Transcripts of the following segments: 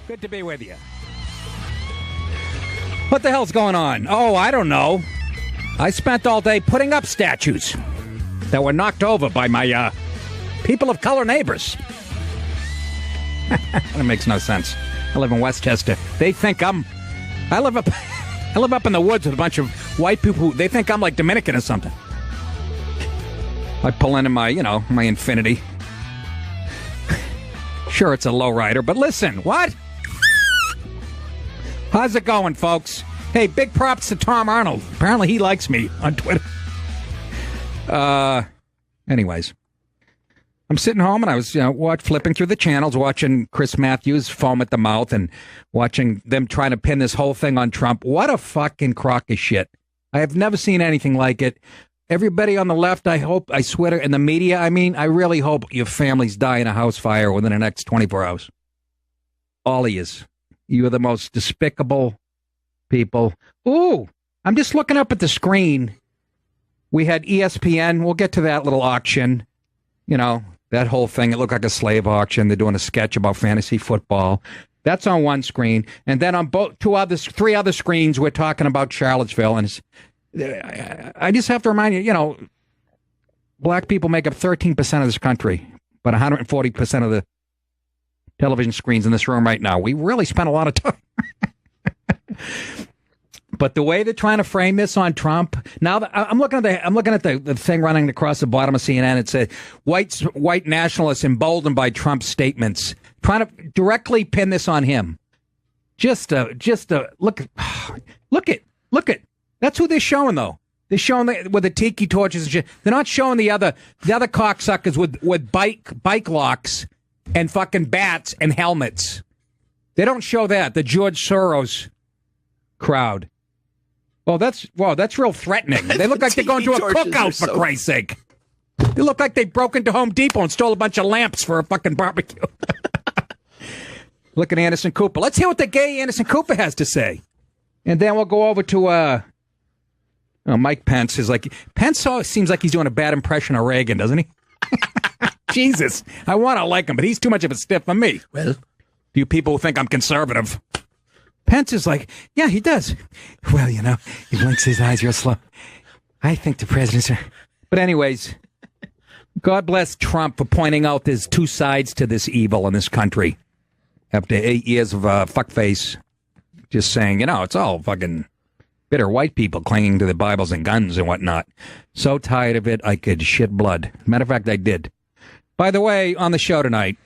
Good to be with you. What the hell's going on? Oh, I don't know. I spent all day putting up statues that were knocked over by my people of color neighbors. That makes no sense. I live in Westchester. They think I live up in the woods with a bunch of white people. They think I'm like Dominican or something. I pull into my Infinity. Sure, it's a lowrider, but listen, what? How's it going, folks? Hey, big props to Tom Arnold. Apparently he likes me on Twitter. Anyways. I'm sitting home and I was flipping through the channels, watching Chris Matthews foam at the mouth and watching them trying to pin this whole thing on Trump. What a fucking crock of shit. I have never seen anything like it. Everybody on the left, I swear, in the media, I really hope your families die in a house fire within the next 24 hours. All of yous. You are the most despicable people. Ooh, I'm just looking up at the screen. We had ESPN. We'll get to that little auction. That whole thing. It looked like a slave auction. They're doing a sketch about fantasy football. That's on one screen. And then on three other screens, we're talking about Charlottesville. And I just have to remind you, black people make up 13% of this country, but 140% of the television screens in this room right now. We really spent a lot of time. But the way they're trying to frame this on Trump, now I'm looking at the thing running across the bottom of CNN. It said white nationalists emboldened by Trump's statements, trying to directly pin this on him. Just look at. That's who they're showing though. They're showing with the tiki torches and shit. They're not showing the other cocksuckers with bike locks and fucking bats and helmets. They don't show that. The George Soros crowd. Well, that's real threatening. They look like they're going to a cookout, for Christ's sake. They look like they broke into Home Depot and stole a bunch of lamps for a fucking barbecue. Look at Anderson Cooper. Let's hear what the gay Anderson Cooper has to say. And then we'll go over to Mike Pence. Pence seems like he's doing a bad impression of Reagan, doesn't he? Jesus. I want to like him, but he's too much of a stiff for me. Well, you people who think I'm conservative. Pence is like, yeah, he does. Well, he blinks his eyes real slow. I think the president's... But anyways, God bless Trump for pointing out there's two sides to this evil in this country. After 8 years of fuckface, just saying, it's all fucking bitter white people clinging to their Bibles and guns and whatnot. So tired of it, I could shit blood. Matter of fact, I did. By the way, on the show tonight,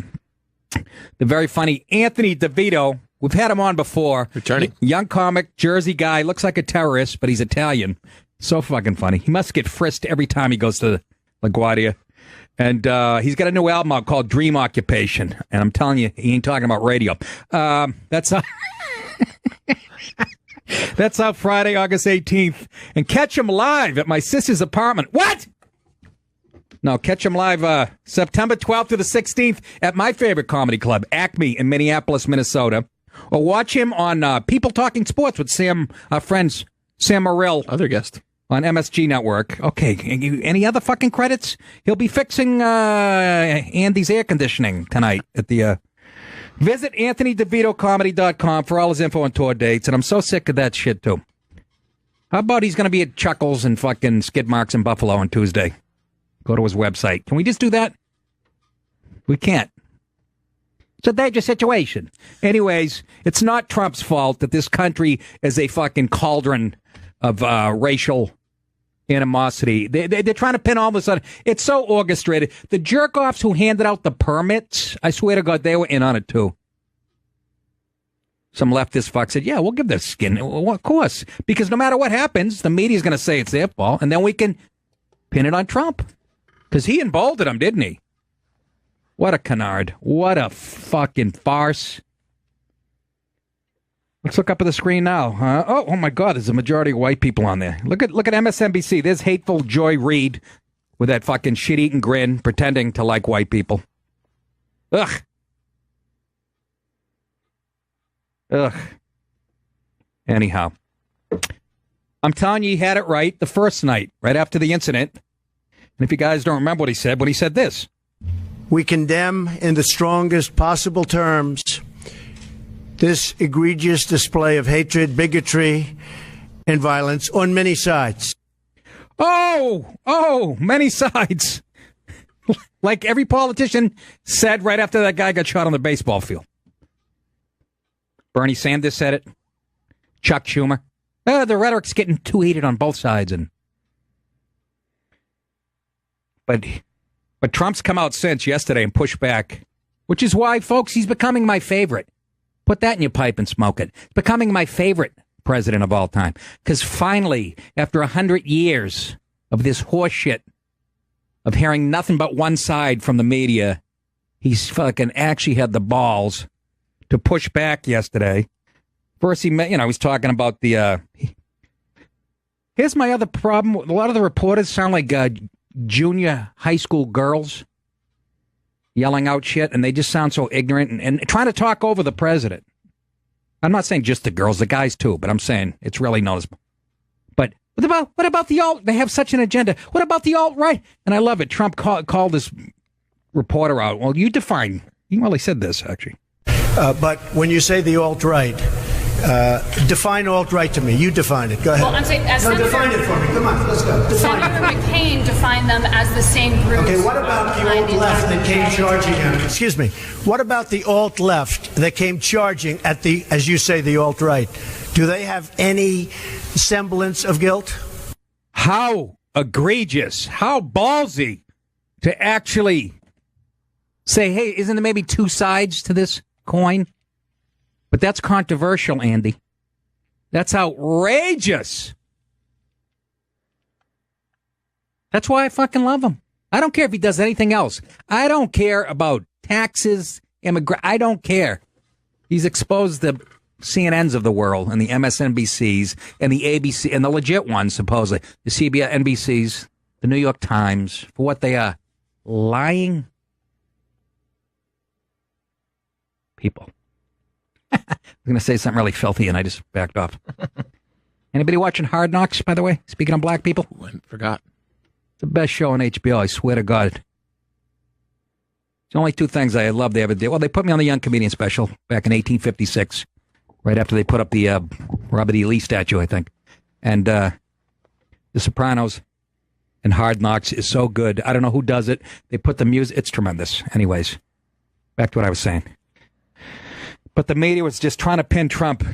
the very funny Anthony DeVito... We've had him on before. Returning. Young comic, Jersey guy, looks like a terrorist, but he's Italian. So fucking funny. He must get frisked every time he goes to LaGuardia. And he's got a new album out called Dream Occupation. And I'm telling you, he ain't talking about radio. That's out Friday, August 18th. And catch him live at my sister's apartment. What? No, catch him live September 12th to the 16th at my favorite comedy club, Acme in Minneapolis, Minnesota. Or watch him on People Talking Sports with our friends Sam Morrill. Other guest. On MSG Network. Okay, any other fucking credits? He'll be fixing Andy's air conditioning tonight at the... Visit AnthonyDeVitoComedy.com for all his info and tour dates, and I'm so sick of that shit, too. How about he's going to be at Chuckles and fucking Skid Marks in Buffalo on Tuesday? Go to his website. Can we just do that? We can't. It's a dangerous situation. Anyways, it's not Trump's fault that this country is a fucking cauldron of racial animosity. They're trying to pin all this on. It's so orchestrated. The jerk-offs who handed out the permits, I swear to God, they were in on it too. Some leftist fuck said, yeah, we'll give their skin. Well, of course. Because no matter what happens, the media's going to say it's their fault, and then we can pin it on Trump. Because he emboldened them, didn't he? What a canard. What a fucking farce. Let's look up at the screen now. Oh my God, there's a majority of white people on there. Look at MSNBC. There's hateful Joy Reid with that fucking shit-eating grin, pretending to like white people. Ugh. Anyhow. I'm telling you, he had it right the first night, right after the incident. And if you guys don't remember what he said, when he said this. We condemn in the strongest possible terms this egregious display of hatred, bigotry, and violence on many sides. Oh, many sides. Like every politician said right after that guy got shot on the baseball field. Bernie Sanders said it. Chuck Schumer. The rhetoric's getting too heated on both sides. But Trump's come out since yesterday and pushed back, which is why, folks, he's becoming my favorite. Put that in your pipe and smoke it. Becoming my favorite president of all time. Because finally, after 100 years of this horse shit, of hearing nothing but one side from the media, he's fucking actually had the balls to push back yesterday. First, he was talking about the... Here's my other problem. A lot of the reporters sound like junior high school girls yelling out shit, and they just sound so ignorant and trying to talk over the president. I'm not saying just the girls, the guys too, but I'm saying it's really noticeable. But what about the alt? They have such an agenda. What about the alt-right? And I love it. Trump called this reporter out. Well, you define. He said this, actually. But when you say the alt-right, define alt-right to me. You define it. Go ahead. Well, I'm saying, define it for me. Come on, let's go. Senator McCain defined them as the same group. Okay, what about the alt-left that came charging at... Excuse me. What about the alt-left that came charging at the, as you say, the alt-right? Do they have any semblance of guilt? How egregious, how ballsy to actually say, hey, isn't there maybe two sides to this coin? But that's controversial, Andy. That's outrageous. That's why I fucking love him. I don't care if he does anything else. I don't care about taxes, I don't care. He's exposed the CNNs of the world and the MSNBCs and the ABC and the legit ones, supposedly. The CBS, NBCs, the New York Times, for what they are. Lying people. I was going to say something really filthy, and I just backed off. Anybody watching Hard Knocks, by the way? Speaking of black people? I forgot. It's the best show on HBO, I swear to God. There's only two things I love they ever did. Well, they put me on the Young Comedian special back in 1856, right after they put up the Robert E. Lee statue, I think. And The Sopranos and Hard Knocks is so good. I don't know who does it. They put the music. It's tremendous. Anyways, back to what I was saying. But the media was just trying to pin Trump,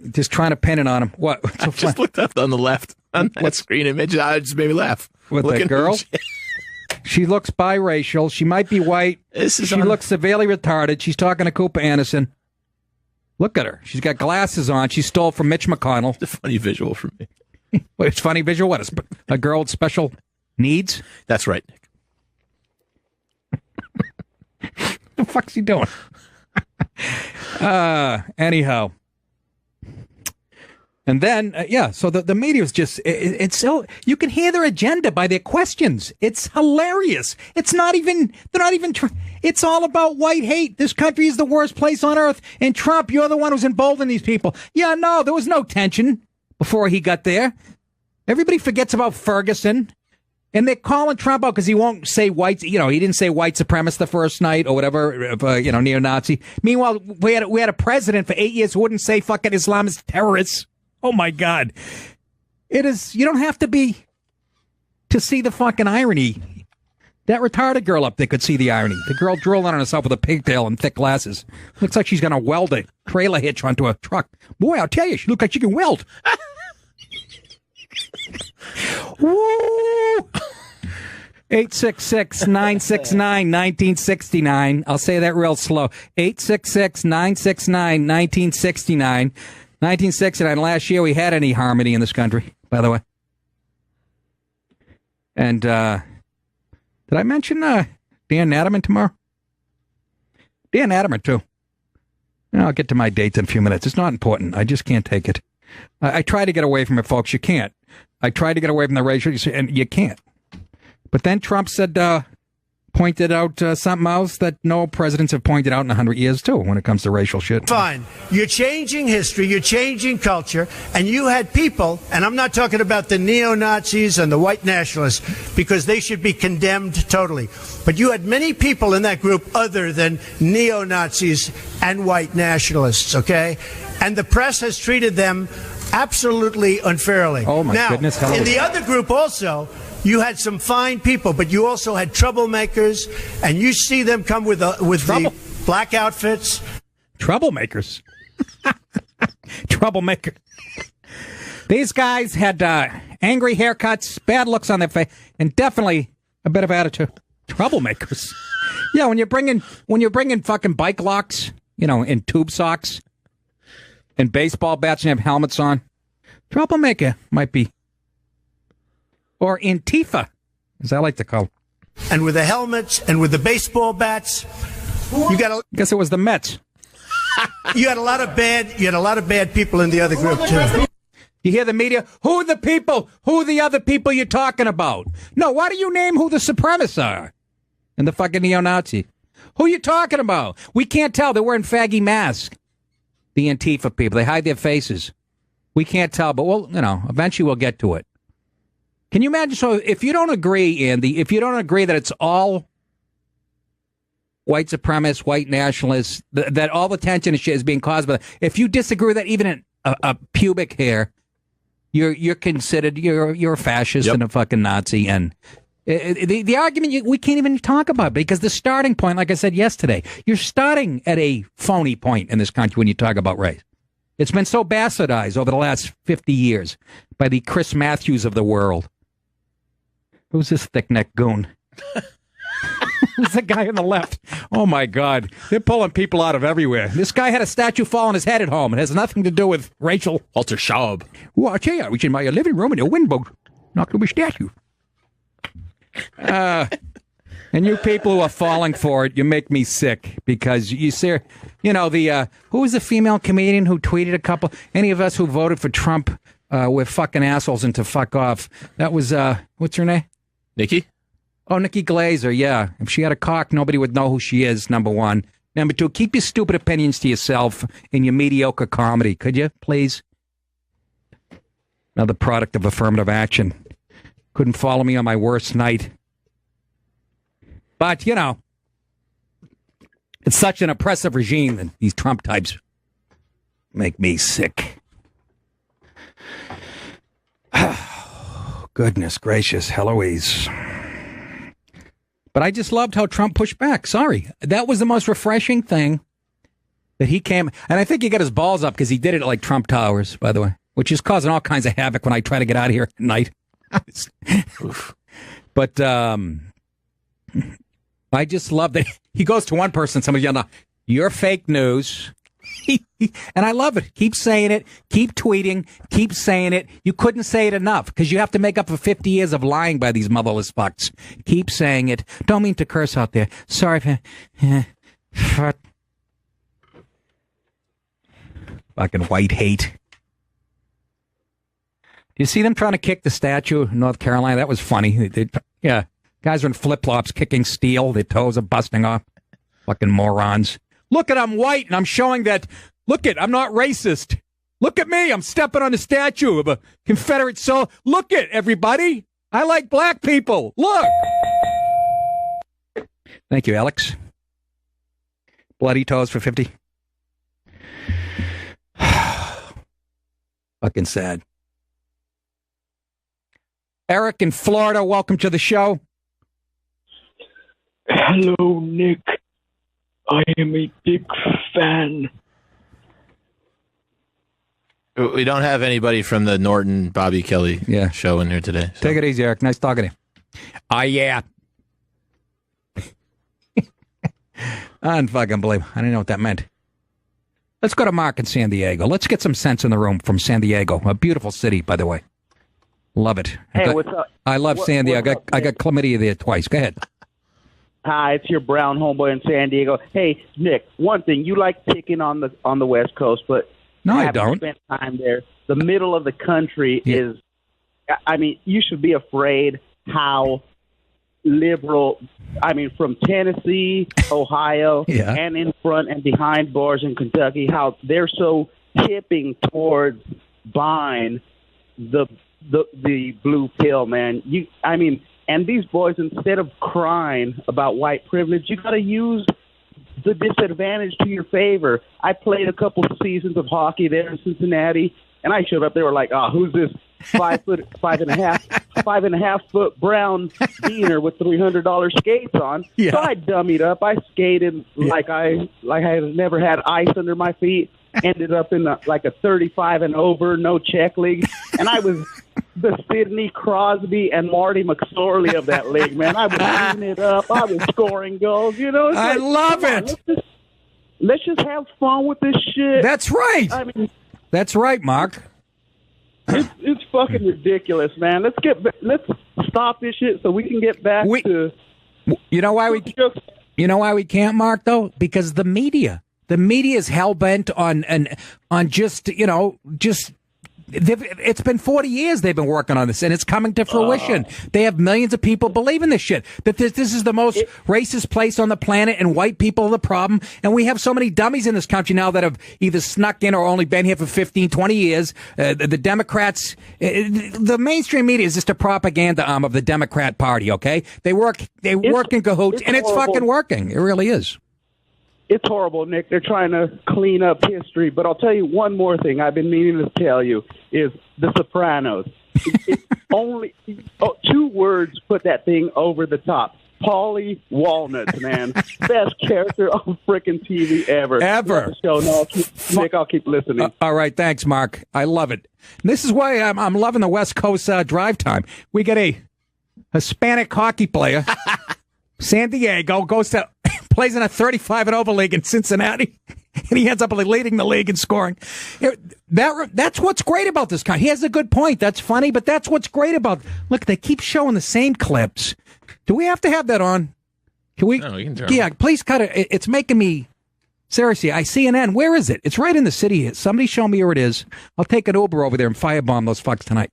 just trying to pin it on him. What? I just looked up on the left on that screen image. I just made me laugh. With that girl? She looks biracial. She might be white. She looks severely retarded. She's talking to Cooper Anderson. Look at her. She's got glasses on. She stole from Mitch McConnell. It's a funny visual for me. Wait, it's funny visual? What, a girl with special needs? That's right, Nick. What the fuck's he doing? Anyhow. And then, so the media is just, it's so, you can hear their agenda by their questions. It's hilarious. It's not even, it's all about white hate. This country is the worst place on earth. And Trump, you're the one who's emboldened these people. Yeah, no, there was no tension before he got there. Everybody forgets about Ferguson. And they're calling Trump out because he won't say white, he didn't say white supremacist the first night or whatever, neo-Nazi. Meanwhile, we had a president for 8 years who wouldn't say fucking Islamist terrorists. Oh my God. It is, you don't have to be to see the fucking irony. That retarded girl up there could see the irony. The girl drooling on herself with a pigtail and thick glasses. Looks like she's going to weld a trailer hitch onto a truck. Boy, I'll tell you, she looks like she can weld. Woo! 866-969-1969. I'll say that real slow. 866-969-1969. 1969. Last year we had any harmony in this country, by the way. And did I mention Dan Natterman tomorrow? Dan Natterman, too. I'll get to my dates in a few minutes. It's not important. I just can't take it. I try to get away from it, folks. You can't. I tried to get away from the racial, and you can't. But then Trump said pointed out something else that no presidents have pointed out in 100 years, too, when it comes to racial shit. Fine. You're changing history, you're changing culture, and you had people, and I'm not talking about the neo-Nazis and the white nationalists, because they should be condemned totally. But you had many people in that group other than neo-Nazis and white nationalists, okay? And the press has treated them absolutely unfairly. Oh, my goodness. Hello. In the other group also, you had some fine people, but you also had troublemakers, and you see them come with the black outfits. Troublemakers. Troublemaker. These guys had angry haircuts, bad looks on their face, and definitely a bit of attitude. Troublemakers. Yeah, when you're bringing fucking bike locks, in tube socks, and baseball bats and have helmets on, troublemaker might be. Or Antifa, as I like to call it. And with the helmets and with the baseball bats, I guess it was the Mets. You had a lot of bad people in the other group too. You hear the media? Who are the people? Who are the other people you're talking about? No, why do you name who the supremacists are? And the fucking neo-Nazi. Who you talking about? We can't tell. They're wearing faggy masks. The Antifa people. They hide their faces. We can't tell, but eventually we'll get to it. Can you imagine? So if you don't agree, Andy, if you don't agree that it's all white supremacists, white nationalists, that all the tension and shit is being caused by, if you disagree with that, even in a pubic hair, you're considered, you're a fascist and a fucking Nazi. And the argument we can't even talk about, because the starting point, like I said yesterday, you're starting at a phony point in this country when you talk about race. It's been so bastardized over the last 50 years by the Chris Matthews of the world. Who's this thick-necked goon? Who's the guy on the left? Oh, my God. They're pulling people out of everywhere. This guy had a statue fall on his head at home. It has nothing to do with racial. Walter Schaub. Well, I tell you, I was in my living room and a wind boat knocked over a statue. And you people who are falling for it, you make me sick, because you see, who was the female comedian who tweeted a couple, any of us who voted for Trump, we're fucking assholes and to fuck off. That was, what's her name? Nikki? Oh, Nikki Glazer, yeah. If she had a cock, nobody would know who she is, number one. Number two, keep your stupid opinions to yourself in your mediocre comedy, could you, please? Another product of affirmative action. Couldn't follow me on my worst night. But, it's such an oppressive regime that these Trump types make me sick. Goodness gracious, Heloise. But I just loved how Trump pushed back. Sorry. That was the most refreshing thing that he came. And I think he got his balls up because he did it at like Trump Towers, by the way, which is causing all kinds of havoc when I try to get out of here at night. But I just love that he goes to one person, somebody yelling, "You're fake news." And I love it. Keep saying it. Keep tweeting. Keep saying it. You couldn't say it enough because you have to make up for 50 years of lying by these motherless fucks. Keep saying it. Don't mean to curse out there. Sorry for fucking white hate. Do you see them trying to kick the statue in North Carolina? That was funny. Yeah. Guys are in flip-flops kicking steel. Their toes are busting off. Fucking morons. Look at, I'm white, and I'm showing that, look at, I'm not racist. Look at me, I'm stepping on the statue of a Confederate soldier. Look at, everybody. I like black people. Look. Thank you, Alex. Bloody toes for 50. Fucking sad. Eric in Florida, welcome to the show. Hello, Nick. I am a big fan. We don't have anybody from the Norton Bobby Kelly show in here today. So. Take it easy, Eric. Nice talking to you. Yeah. Unfucking I didn't know what that meant. Let's go to Mark in San Diego. Let's get some sense in the room from San Diego. A beautiful city, by the way. Love it. Hey, what's up? I love San Diego. I got chlamydia there twice. Go ahead. Hi, it's your brown homeboy in San Diego. Hey, Nick, one thing, you like picking on the West Coast, but no, I don't. Spent time there. The middle of the country is, I mean, you should be afraid how liberal. I mean, from Tennessee, Ohio, and in front and behind bars in Kentucky, how they're so tipping towards buying the blue pill, man. And these boys, instead of crying about white privilege, you got to use the disadvantage to your favor. I played a couple seasons of hockey there in Cincinnati, and I showed up. They were like, "Oh, who's this 5.5 foot brown beaner with $300 skates on?" So I dummied up. I skated like I had never had ice under my feet. Ended up in a 35 and over, no check league, and I was the Sidney Crosby and Marty McSorley of that league, man. I was beating it up. I was scoring goals. I love it. Let's just have fun with this shit. That's right. That's right, Mark. It's fucking ridiculous, man. Let's stop this shit so we can get back to. You know why we can't, Mark? Though, because the media. The media is hell bent on just. It's been 40 years they've been working on this, and it's coming to fruition. They have millions of people believing this shit, that this is the most racist place on the planet, and white people are the problem. And we have so many dummies in this country now that have either snuck in or only been here for 15, 20 years. The Democrats, the mainstream media is just a propaganda arm of the Democrat Party, okay? They work in cahoots, and it's fucking working. It really is. It's horrible, Nick. They're trying to clean up history. But I'll tell you one more thing I've been meaning to tell you is The Sopranos. It's only 2 words put that thing over the top. Paulie Walnuts, man. Best character on freaking TV ever. Ever. Show. No, Nick, I'll keep listening. All right. Thanks, Mark. I love it. And this is why I'm loving the West Coast drive time. We get a Hispanic hockey player, San Diego, plays in a 35 and over league in Cincinnati, and he ends up leading the league in scoring. That's what's great about this guy. He has a good point. That's funny, but that's what's great about. Look, they keep showing the same clips. Do we have to have that on? Can we? No, you can turn it. Please cut it. It's making me seriously. CNN. Where is it? It's right in the city. Somebody show me where it is. I'll take an Uber over there and firebomb those fucks tonight.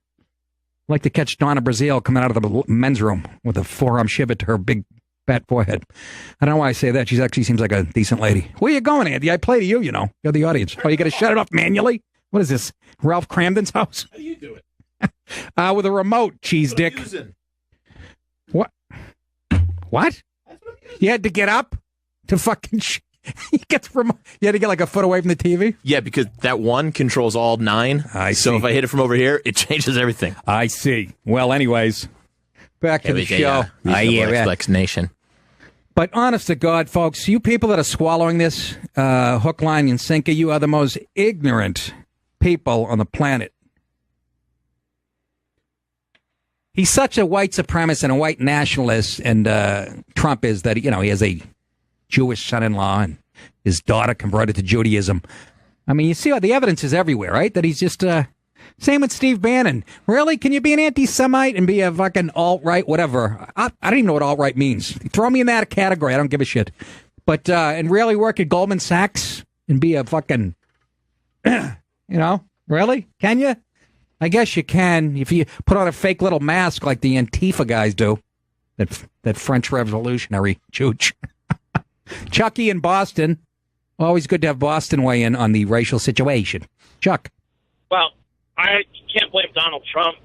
I'd like to catch Donna Brazile coming out of the men's room with a forearm shiver to her big fat forehead. I don't know why I say that. She actually seems like a decent lady. Where you going, Andy? I play to you, You're the audience. Oh, you got to shut it off manually? What is this? Ralph Cramden's house? How do you do it? With a remote, cheese dick. What? What? You had to get up to fucking... You had to get like a foot away from the TV? Yeah, because that one controls all 9. So if I hit it from over here, it changes everything. I see. Well, anyways, back to the show. Flex Nation. But honest to God, folks, you people that are swallowing this hook, line, and sinker, you are the most ignorant people on the planet. He's such a white supremacist and a white nationalist, and Trump is that, he has a Jewish son-in-law, and his daughter converted to Judaism. I mean, you see the evidence is everywhere, right? That he's just... Same with Steve Bannon. Really? Can you be an anti-Semite and be a fucking alt-right, whatever? I don't even know what alt-right means. Throw me in that category. I don't give a shit. But, and really work at Goldman Sachs and be a fucking, really? Can you? I guess you can if you put on a fake little mask like the Antifa guys do. That French Revolutionary chooch. Chucky in Boston. Always good to have Boston weigh in on the racial situation. Chuck. Well, I can't blame Donald Trump.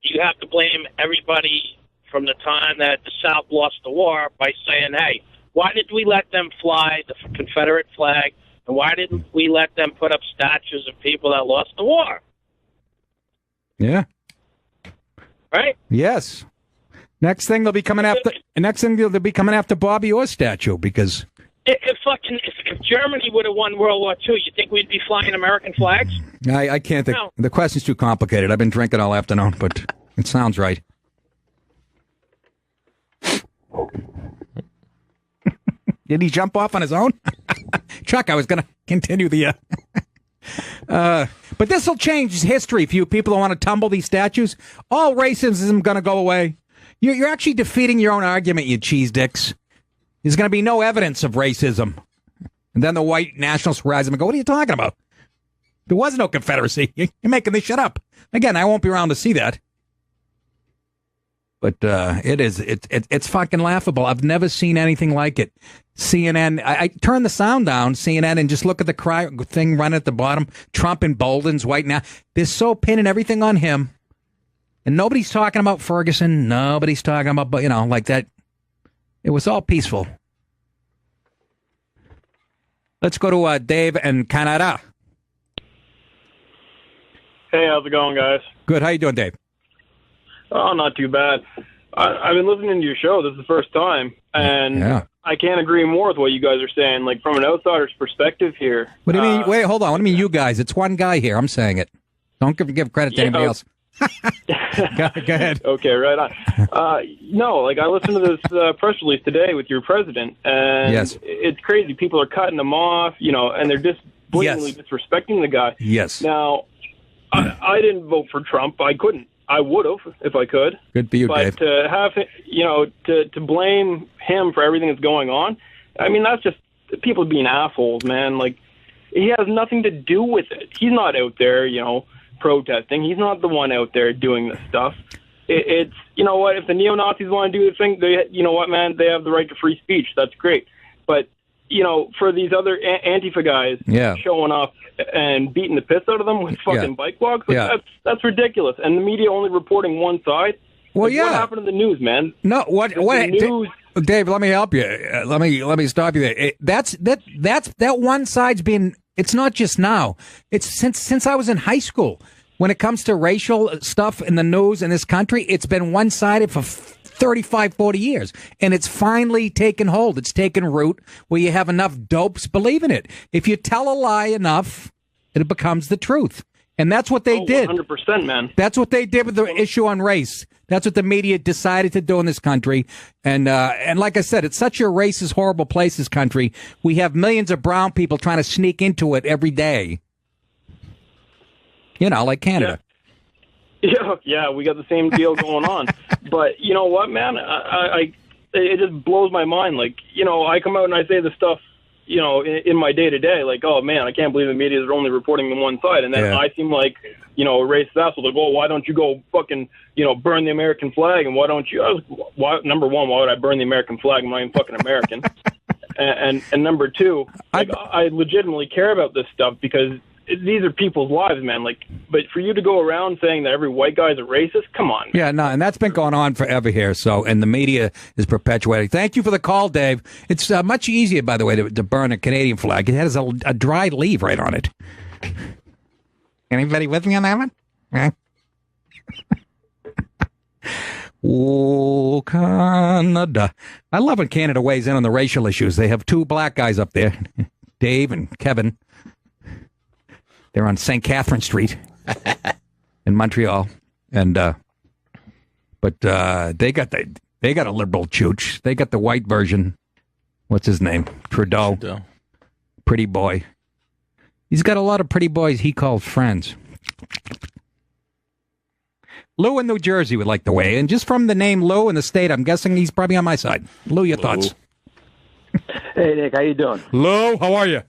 You have to blame everybody from the time that the South lost the war by saying, hey, why did we let them fly the Confederate flag, and why didn't we let them put up statues of people that lost the war? Yeah. Right? Yes. Next thing they'll be coming after Bobby Orr's statue because... If Germany would have won World War II, you think we'd be flying American flags? I can't think. No. The question's too complicated. I've been drinking all afternoon, but it sounds right. Did he jump off on his own? Chuck, I was going to continue the... but this will change history for you people who want to tumble these statues. All racism is going to go away. You're actually defeating your own argument, you cheese dicks. There's going to be no evidence of racism. And then the white nationalists rise up and go, what are you talking about? There was no Confederacy. You're making this shit up. Again, I won't be around to see that. But it's fucking laughable. I've never seen anything like it. CNN, I turn the sound down, CNN, and just look at the cry thing running at the bottom. Trump emboldens white now. They're so pinning everything on him. And nobody's talking about Ferguson. Nobody's talking about, like that. It was all peaceful. Let's go to Dave in Canada. Hey, how's it going, guys? Good. How you doing, Dave? Oh, not too bad. I've been listening to your show. This is the first time, and I can't agree more with what you guys are saying. Like, from an outsider's perspective here. What do you mean? Wait, hold on. What do you mean, you guys? It's one guy here. I'm saying it. Don't give credit to anybody else. Go ahead. Okay, right on. No, like, I listened to this press release today with your president, and it's crazy. People are cutting him off, and they're just blatantly disrespecting the guy. Yes. Now, I didn't vote for Trump. I couldn't. I would have if I could. Good for you, Dave. But to have, to blame him for everything that's going on, I mean, that's just people being assholes, man. Like, he has nothing to do with it. He's not out there, protesting. He's not the one out there doing this stuff. It's, you know what, if the neo-Nazis want to do the thing, you know what, man, they have the right to free speech. That's great. But, for these other Antifa guys showing up and beating the piss out of them with fucking bike walks, that's ridiculous. And the media only reporting one side. Well, what happened to the news, man? No, what news? Dave, let me help you. Let me stop you there. That one side's been. It's not just now. It's since I was in high school. When it comes to racial stuff in the news in this country, it's been one-sided for 35, 40 years. And it's finally taken hold. It's taken root where you have enough dopes believing it. If you tell a lie enough, it becomes the truth. And that's what they did. 100%, man. That's what they did with the issue on race. That's what the media decided to do in this country. And like I said, it's such a racist, horrible place, this country. We have millions of brown people trying to sneak into it every day. Like Canada. Yeah, we got the same deal going on. But you know what, man? It just blows my mind. Like, I come out and I say the stuff, in my day-to-day, like, oh, man, I can't believe the media is only reporting the one side. And then I seem like, a racist asshole. Like, oh, why don't you go fucking, burn the American flag? And why don't you? Number one, why would I burn the American flag? I'm not even fucking American. and number two, like, I legitimately care about this stuff because these are people's lives, man. Like, but for you to go around saying that every white guy is a racist, come on. Yeah, no, and that's been going on forever here. So, and the media is perpetuating. Thank you for the call, Dave. It's much easier, by the way, to burn a Canadian flag. It has a dry leaf right on it. Anybody with me on that one? Okay. Oh, Canada. I love when Canada weighs in on the racial issues. They have two black guys up there, Dave and Kevin. They're on St. Catherine Street in Montreal, and but they got a liberal chooch. They got the white version. What's his name? Trudeau. Pretty boy. He's got a lot of pretty boys he called friends. Lou in New Jersey would like the way, and just from the name Lou in the state, I'm guessing he's probably on my side. Lou, your thoughts? Hey, Nick, how you doing? Lou, how are you?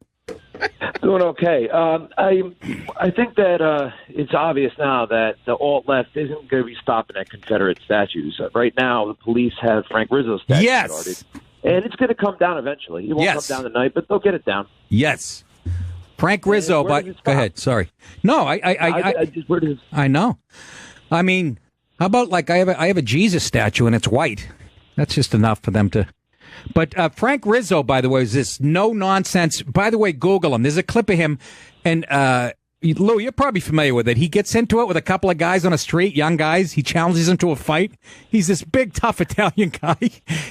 Doing okay. I think that it's obvious now that the alt-left isn't going to be stopping at Confederate statues. Right now, the police have Frank Rizzo's statue started. And it's going to come down eventually. It won't come down tonight, but they'll get it down. Yes. Frank Rizzo, but go ahead. Sorry. No, I know. I mean, how about like I have a Jesus statue and it's white. That's just enough for them to. But Frank Rizzo, by the way, is this no-nonsense. By the way, Google him. There's a clip of him. And, Lou, you're probably familiar with it. He gets into it with a couple of guys on a street, young guys. He challenges them to a fight. He's this big, tough Italian guy.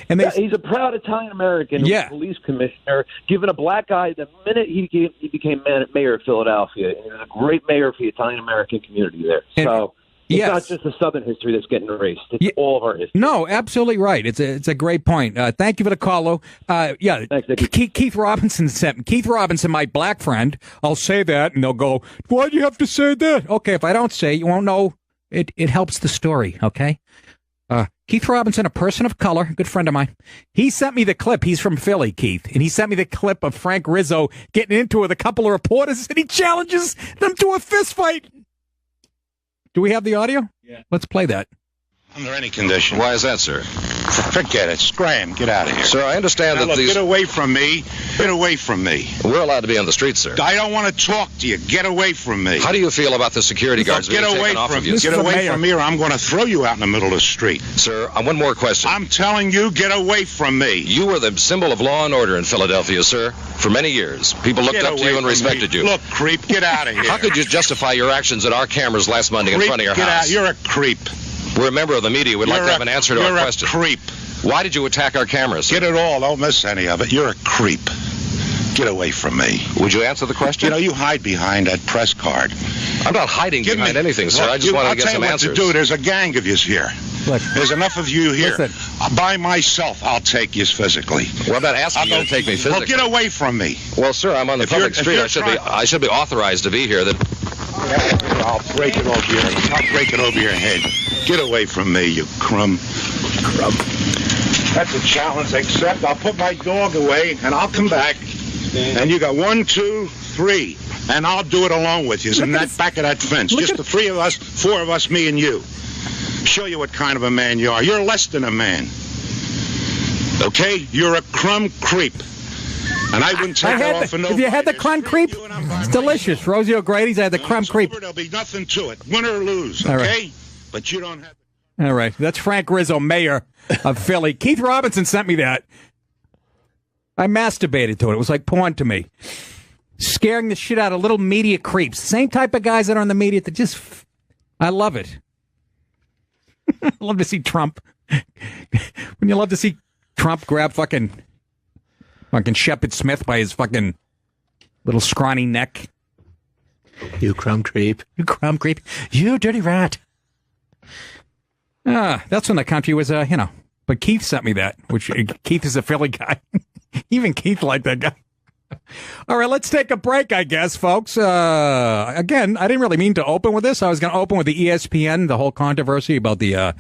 And he's a proud Italian-American police commissioner, giving a black guy, the minute he became mayor of Philadelphia, he was a great mayor for the Italian-American community there. It's not just the Southern history that's getting erased. It's all of our history. No, absolutely right. It's a great point. Thank you for the call, Lou. Thanks, Keith Robinson sent me. Keith Robinson, my black friend. I'll say that, and they'll go, why do you have to say that? Okay, if I don't say it, you won't know. It helps the story, okay? Keith Robinson, a person of color, good friend of mine. He sent me the clip. He's from Philly, Keith. And he sent me the clip of Frank Rizzo getting into it with a couple of reporters, and he challenges them to a fist fight. Do we have the audio? Yeah. Let's play that. Under any condition. Why is that, sir? Forget it. Scram. Get out of here. Sir, I understand Now, that look, these... Get away from me. Get away from me. We're allowed to be on the street, sir. I don't want to talk to you. Get away from me. How do you feel about the security guards being taken off of you? Get away from me or I'm going to throw you out in the middle of the street. Sir, one more question. I'm telling you, get away from me. You were the symbol of law and order in Philadelphia, sir, for many years. People looked up to you and respected you. Look, creep, get out of here. How could you justify your actions at our cameras last Monday in front of your house? Get out. You're a creep. We're a member of the media. We'd like to have an answer to our question. You're a creep. Why did you attack our cameras, sir? Get it all. Don't miss any of it. You're a creep. Get away from me. Would you answer the question? You know, you hide behind that press card. I'm not hiding behind anything, sir. I just wanted to get some answers. I'll tell you what to do. There's a gang of yous here. Look, there's enough of you here. Listen. By myself, I'll take yous physically. Well, I'm not asking you to take me physically. Well, get away from me. Well, sir, I'm on the public street. I should be authorized to be here. I'll break it over your head. I'll break it over your head. Get away from me, you crumb. That's a challenge. Except I'll put my dog away and I'll come back. And you got 1, 2, 3, and I'll do it alone with you. In that back of that fence, just the 3 of us, 4 of us, me and you. Show you what kind of a man you are. You're less than a man. Okay? You're a crumb creep. And I wouldn't take it off for nobody. If you had the crumb creep, it's delicious. Rosie O'Grady's had the crumb creep. There'll be nothing to it. Win or lose, okay? Right. But you don't have... All right. That's Frank Rizzo, mayor of Philly. Keith Robinson sent me that. I masturbated to it. It was like porn to me. Scaring the shit out of little media creeps. Same type of guys that are in the media that just... I love it. I love to see Trump. When you love to see Trump grab fucking Shepard Smith by his fucking little scrawny neck. You crumb creep. You crumb creep. You dirty rat. That's when the country was, But Keith sent me that, which Keith is a Philly guy. Even Keith liked that guy. All right, let's take a break, I guess, folks. Again, I didn't really mean to open with this. I was going to open with the ESPN, the whole controversy about the,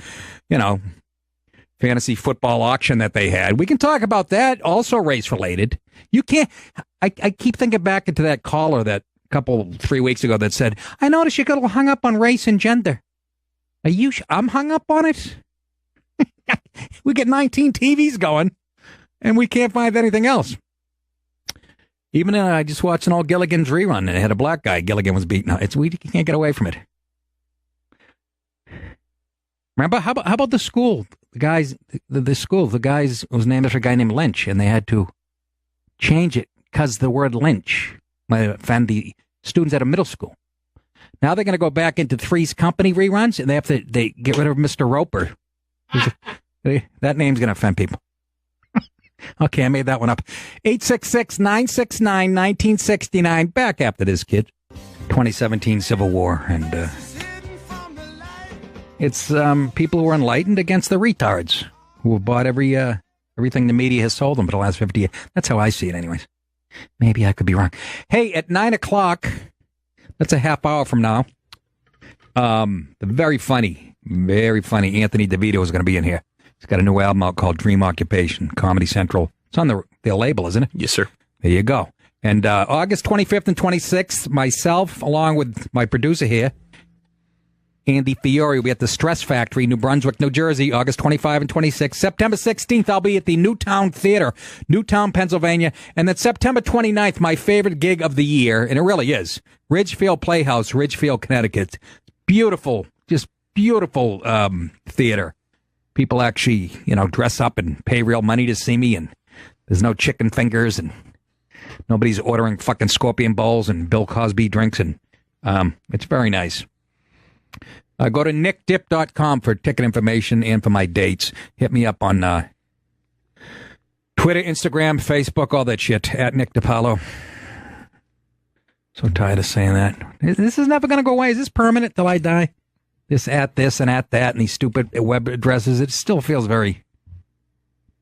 fantasy football auction that they had. We can talk about that, also race-related. You can't... I keep thinking back into that caller that 3 weeks ago that said, I noticed you got all hung up on race and gender. Are you... I'm hung up on it? We get 19 TVs going, and we can't find anything else. Even I just watched an old Gilligan's rerun, and it had a black guy. Gilligan was beaten. We can't get away from it. Remember, how about the school? The guys, the school, the guys was named after a guy named Lynch, and they had to change it because the word Lynch might offend the students at a middle school. Now they're going to go back into Three's Company reruns, and they get rid of Mr. Roper. That name's going to offend people. Okay, I made that one up. 866-969-1969. Back after this, kid. 2017 Civil War, and it's people who are enlightened against the retards who have bought everything the media has sold them for the last 50 years. That's how I see it, anyways. Maybe I could be wrong. Hey, at 9 o'clock, that's a half hour from now, the very funny Anthony DeVito is going to be in here. He's got a new album out called Dream Occupation, Comedy Central. It's on their label, isn't it? Yes, sir. There you go. And August 25th and 26th, myself, along with my producer here, Andy Fiore, will be at the Stress Factory, New Brunswick, New Jersey, August 25 and 26. September 16th, I'll be at the Newtown Theater, Newtown, Pennsylvania. And then September 29th, my favorite gig of the year, and it really is, Ridgefield Playhouse, Ridgefield, Connecticut. Beautiful, just beautiful theater. People actually, dress up and pay real money to see me, and there's no chicken fingers, and nobody's ordering fucking scorpion bowls and Bill Cosby drinks, and it's very nice. Go to nickdip.com for ticket information and for my dates. Hit me up on Twitter, Instagram, Facebook, all that shit, at Nick Dipaolo. So tired of saying that. This is never going to go away. Is this permanent till I die? This and at that and these stupid web addresses. It still feels very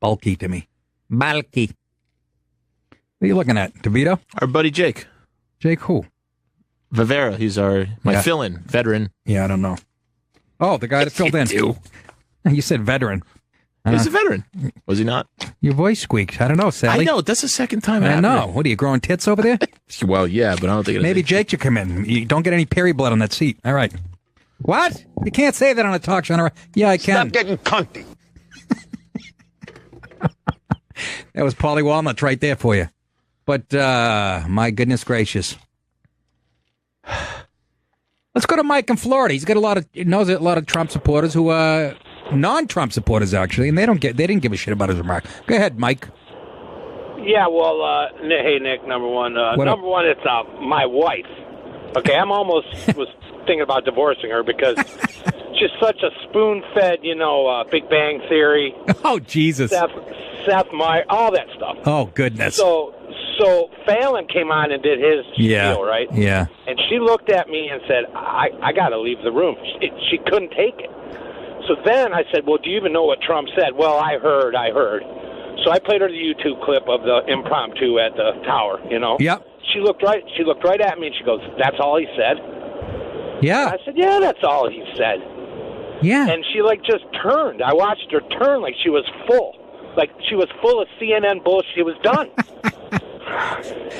bulky to me. Bulky. What are you looking at, DeVito? Our buddy Jake. Jake who? Vivera. He's my fill-in veteran. Yeah, I don't know. Oh, the guy that filled in. You said veteran. He's a veteran. Was he not? Your voice squeaked. I don't know, Sally. I know. That's the second time I know. What are you, growing tits over there? Well, yeah, but I don't think it is. Maybe Jake should come in. You don't get any Perry blood on that seat. All right. What? You can't say that on a talk show. Yeah, I can. Stop getting cunty. That was Paulie Walnuts right there for you. But, my goodness gracious. Let's go to Mike in Florida. He knows a lot of Trump supporters who non-Trump supporters actually, and they didn't give a shit about his remark. Go ahead, Mike. Yeah, well, hey Nick, number one, it's my wife. Okay, I'm almost was thinking about divorcing her because she's such a spoon-fed, Big Bang Theory. Oh Jesus, Seth Meyers, all that stuff. Oh goodness. So Fallon came on and did his deal, right? Yeah. And she looked at me and said, I got to leave the room. She couldn't take it. So then I said, well, do you even know what Trump said? Well, I heard. So I played her the YouTube clip of the impromptu at the tower, Yep. She looked right at me and she goes, that's all he said? Yeah. And I said, yeah, that's all he said. Yeah. And she just turned. I watched her turn like she was full. Like she was full of CNN bullshit. She was done.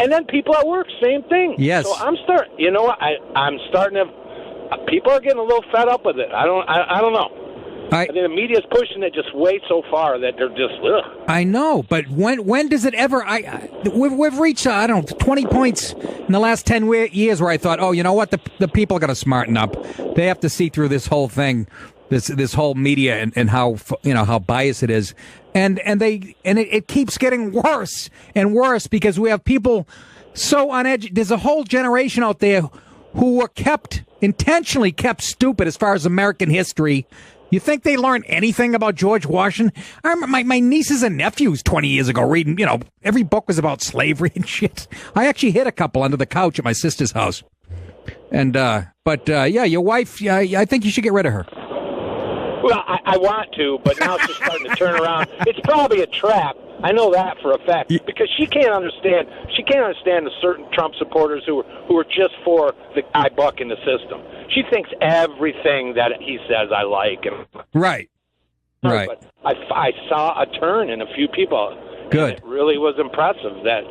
And then people at work, same thing. Yes. So I'm starting. You know what? I'm starting to. People are getting a little fed up with it. I don't know. I think the media's pushing it just way so far that they're just. Ugh. I know, but when does it ever? We've reached 20 points in the last 10 years where I thought, oh, you know what? The people are going to smarten up. They have to see through this whole thing, this whole media and how how biased it is. And it keeps getting worse and worse because we have people so uneducated. There's a whole generation out there who were intentionally kept stupid as far as American history. You think they learned anything about George Washington? I remember my nieces and nephews 20 years ago reading, every book was about slavery and shit. I actually hid a couple under the couch at my sister's house. And, yeah, your wife, I think you should get rid of her. Well, I want to, but now she's starting to turn around. It's probably a trap. I know that for a fact because she can't understand. She can't understand the certain Trump supporters who are just for the guy bucking the system. She thinks everything that he says I like. Right. But I saw a turn in a few people. Good. It really was impressive that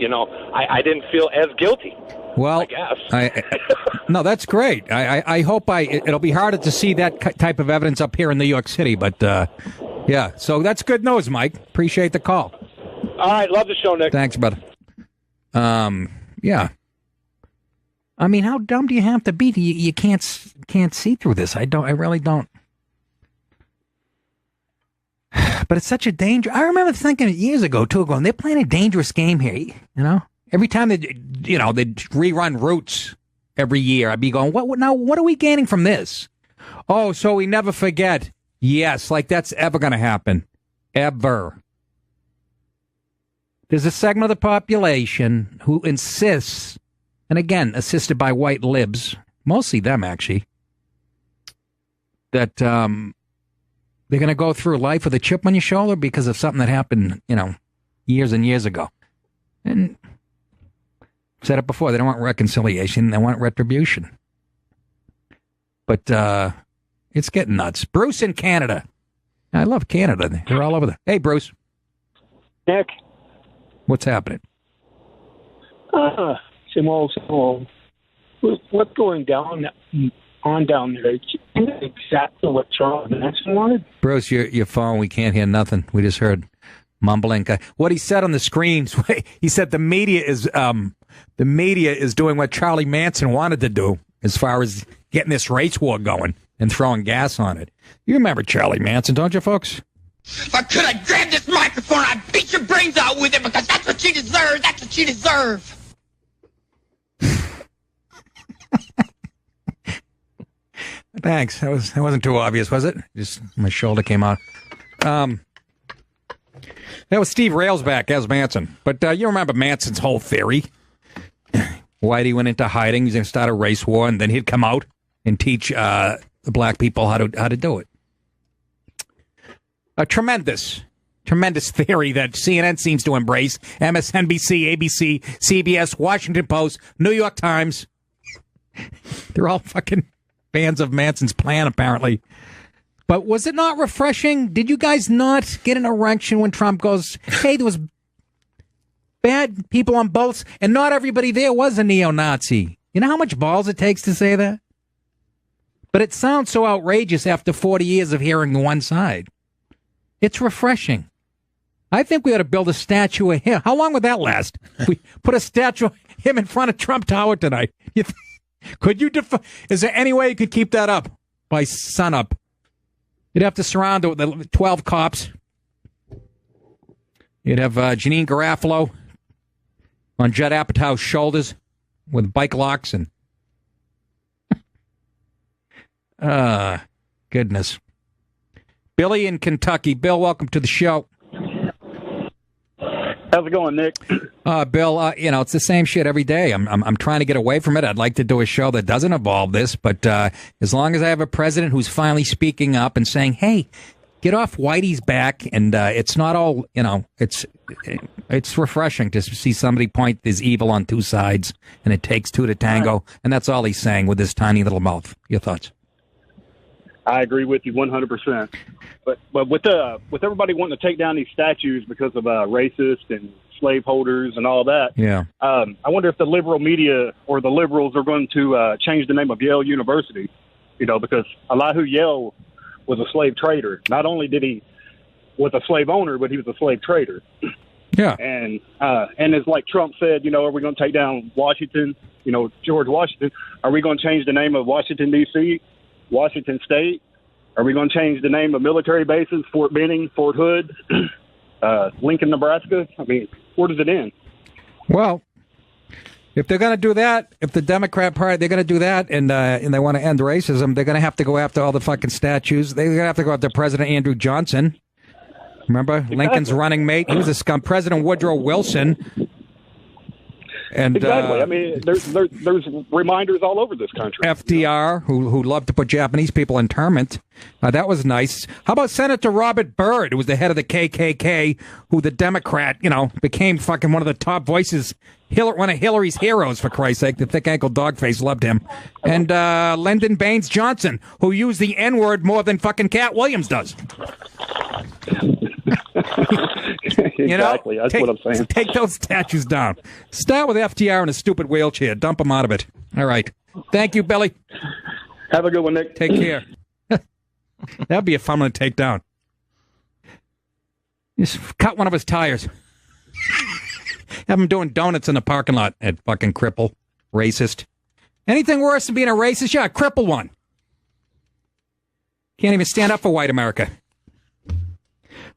I didn't feel as guilty. Well, I guess. No, that's great. I hope it'll be harder to see that type of evidence up here in New York City, but yeah. So that's good news, Mike. Appreciate the call. All right, love the show, Nick. Thanks, brother. Yeah. I mean, how dumb do you have to be? You can't see through this. I really don't. But it's such a danger. I remember thinking years ago, too, going, they're playing a dangerous game here, Every time they rerun Roots every year, I'd be going, what are we gaining from this? Oh, so we never forget. Yes, like that's ever going to happen. Ever. There's a segment of the population who insists, and again, assisted by white libs, mostly them actually, that they're going to go through life with a chip on your shoulder because of something that happened, years and years ago. And I've said it before, they don't want reconciliation, they want retribution. But it's getting nuts. Bruce in Canada. I love Canada. They're all over there. Hey, Bruce. Nick. What's happening? Same old. What's going down there? Exactly what Charles Manson wanted? Bruce, your phone, we can't hear nothing. We just heard mumbling. What he said on the screens, he said the media is doing what Charlie Manson wanted to do as far as getting this race war going and throwing gas on it. You remember Charlie Manson, don't you, folks? If I could, I'd grab this microphone and I'd beat your brains out with it because that's what she deserves. That's what she deserves. Thanks. That wasn't too obvious, was it? Just my shoulder came out. That was Steve Railsback as Manson. But you remember Manson's whole theory. Whitey went into hiding. He's going to start a race war, and then he'd come out and teach the black people how to do it. A tremendous theory that CNN seems to embrace. MSNBC, ABC, CBS, Washington Post, New York Times. They're all fucking fans of Manson's plan, apparently. But was it not refreshing? Did you guys not get an erection when Trump goes, hey, there was bad people on both, and not everybody there was a neo-Nazi? You know how much balls it takes to say that? But it sounds so outrageous after 40 years of hearing one side. It's refreshing. I think we ought to build a statue of him. How long would that last? We put a statue of him in front of Trump Tower tonight. Could you is there any way you could keep that up by sunup? You'd have to surround it with 12 cops. You'd have Janine Garofalo on Judd Apatow's shoulders with bike locks and... goodness. Billy in Kentucky. Bill, welcome to the show. How's it going, Nick? Bill, it's the same shit every day. I'm trying to get away from it. I'd like to do a show that doesn't involve this, but as long as I have a president who's finally speaking up and saying, hey, get off Whitey's back, and it's not all, it's refreshing to see somebody point there's evil on two sides, and it takes two to tango, and that's all he's saying with his tiny little mouth. Your thoughts? I agree with you 100%. But with everybody wanting to take down these statues because of racist and slaveholders and all that, yeah. I wonder if the liberal media or the liberals are going to change the name of Yale University, because Elihu Yale was a slave trader. Not only was a slave owner, but he was a slave trader. Yeah. And as like Trump said, are we going to take down Washington, George Washington? Are we going to change the name of Washington, D.C., Washington State? Are we going to change the name of military bases, Fort Benning, Fort Hood, Lincoln, Nebraska? I mean, where does it end? Well, if they're going to do that, if the Democrat Party, they're going to do that and they want to end racism, they're going to have to go after all the fucking statues. They're going to have to go after President Andrew Johnson. Remember? Exactly. Lincoln's running mate. He was a scum. President Woodrow Wilson. And, exactly. I mean, there's reminders all over this country. FDR, who loved to put Japanese people in internment. That was nice. How about Senator Robert Byrd, who was the head of the KKK, who the Democrat, became fucking one of the top voices, one of Hillary's heroes, for Christ's sake. The thick-ankle dogface loved him. And Lyndon Baines Johnson, who used the N-word more than fucking Cat Williams does. Exactly. That's what I'm saying. Take those statues down. Start with FDR in a stupid wheelchair. Dump him out of it. All right. Thank you, Billy. Have a good one, Nick. Take care. That'd be a fun one to take down. Just cut one of his tires. Have him doing donuts in the parking lot at fucking cripple. Racist. Anything worse than being a racist? Yeah, cripple one. Can't even stand up for white America.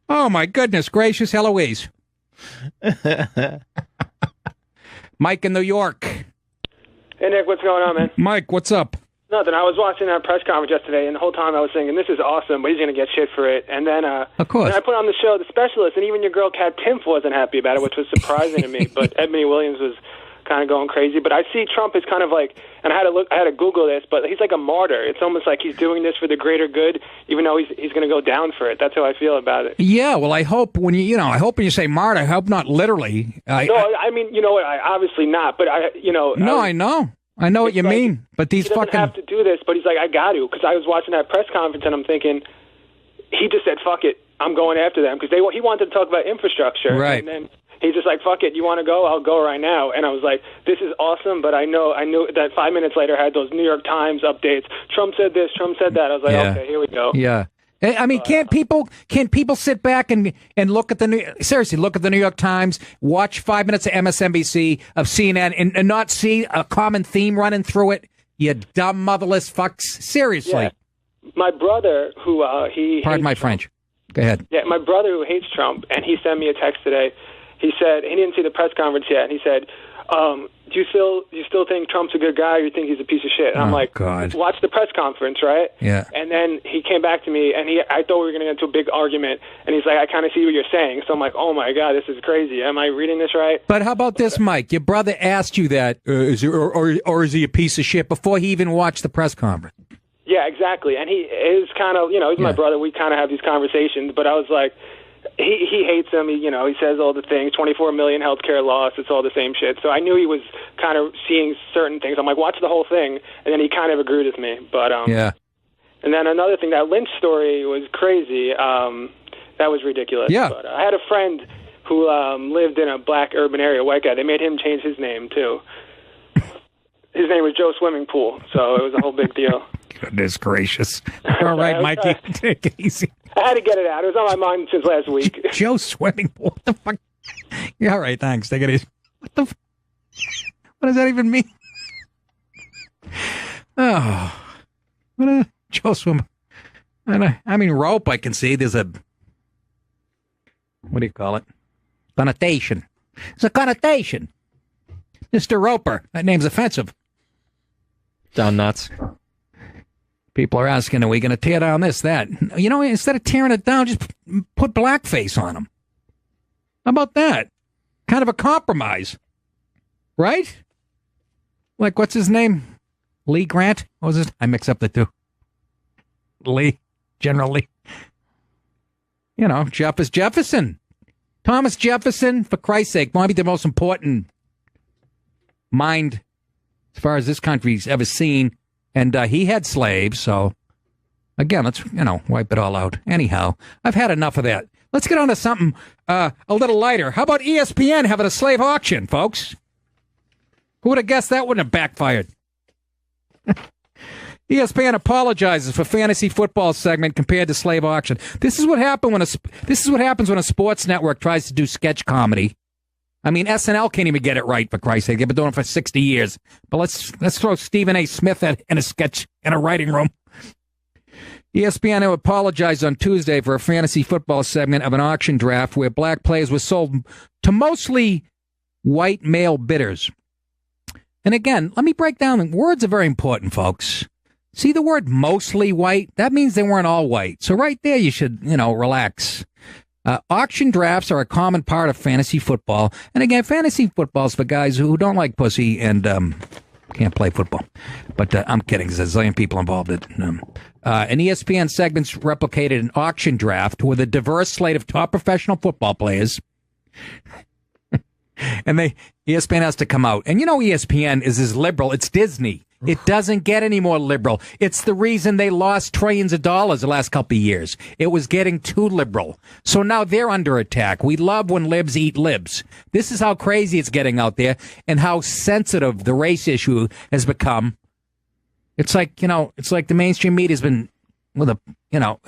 Oh, my goodness gracious, Eloise. Mike in New York. Hey, Nick, what's going on, man? Mike, what's up? Nothing. I was watching that press conference yesterday, and the whole time I was thinking, this is awesome, but he's going to get shit for it. And then of course. Then I put on the show The Specialist, and even your girl, Kat Timpf, wasn't happy about it, which was surprising to me. But Ebony Williams was kind of going crazy. But I see Trump as kind of like, and I had to Google this, but he's like a martyr. It's almost like he's doing this for the greater good, even though he's going to go down for it. That's how I feel about it. Yeah, well, I hope when I hope when you say martyr, I hope not literally. I mean, obviously not, but No, I know. I know what you mean, but these he doesn't have to do this, but he's like, I got to, because I was watching that press conference and I'm thinking, he just said, fuck it, I'm going after them, because he wanted to talk about infrastructure, right? And then he's just like, fuck it, you want to go? I'll go right now. And I was like, this is awesome, but I knew that 5 minutes later I had those New York Times updates. Trump said this, Trump said that. I was like, okay, here we go. Yeah. I mean, can't people sit back and look at the New York Times, watch 5 minutes of MSNBC, of CNN, and not see a common theme running through it? You dumb motherless fucks. Seriously. Yeah. My brother, who pardon my French. Go ahead. Yeah, my brother who hates Trump, and he sent me a text today. He said he didn't see the press conference yet, and he said, do you still think Trump's a good guy, or you think he's a piece of shit? And I'm like, God. Watch the press conference, right? Yeah. And then he came back to me, and I thought we were going to get into a big argument, and he's like, I kind of see what you're saying. So I'm like, oh my God, this is crazy. Am I reading this right? But how about this, Mike? Your brother asked you that, or is he a piece of shit, before he even watched the press conference? Yeah, exactly. And he is kind of, he's my brother. We kind of have these conversations, but I was like, He hates him. He says all the things. 24 million healthcare loss. It's all the same shit. So I knew he was kind of seeing certain things. I'm like, watch the whole thing, and then he kind of agreed with me. But yeah. And then another thing, that Lynch story was crazy. That was ridiculous. Yeah. But I had a friend who lived in a black urban area, white guy. They made him change his name too. His name was Joe Swimming Pool, so it was a whole big deal. Goodness gracious. All right, Mikey. Take it easy. I had to get it out. It was on my mind since last week. Joe swimming pool. What the fuck? Yeah, all right, thanks. Take it easy. What does that even mean? Oh. What a Joe swim. I mean, rope, I can see. There's a, what do you call it? Connotation. It's a connotation. Mr. Roper. That name's offensive. Down nuts. People are asking, are we going to tear down this, that? You know, instead of tearing it down, just put blackface on them. How about that? Kind of a compromise. Right? Like, what's his name? Lee Grant? What was it? I mix up the two. Lee. General Lee. You know, Jefferson. Thomas Jefferson, for Christ's sake, might be the most important mind as far as this country's ever seen. And he had slaves, so, again, let's, wipe it all out. Anyhow, I've had enough of that. Let's get on to something a little lighter. How about ESPN having a slave auction, folks? Who would have guessed that wouldn't have backfired? ESPN apologizes for fantasy football segment compared to slave auction. This is what happens when a sports network tries to do sketch comedy. I mean, SNL can't even get it right, for Christ's sake. They've been doing it for 60 years. But let's throw Stephen A. Smith in a sketch in a writing room. ESPN apologized on Tuesday for a fantasy football segment of an auction draft where black players were sold to mostly white male bidders. And again, let me break down. Words are very important, folks. See the word mostly white? That means they weren't all white. So right there, you should, relax. Auction drafts are a common part of fantasy football. And again, fantasy football is for guys who don't like pussy and can't play football. But I'm kidding. There's a zillion people involved in an ESPN segments replicated an auction draft with a diverse slate of top professional football players. And ESPN has to come out. And ESPN is as liberal. It's Disney. It doesn't get any more liberal. It's the reason they lost trillions of dollars the last couple of years. It was getting too liberal. So now they're under attack. We love when libs eat libs. This is how crazy it's getting out there and how sensitive the race issue has become. It's like, the mainstream media's been with a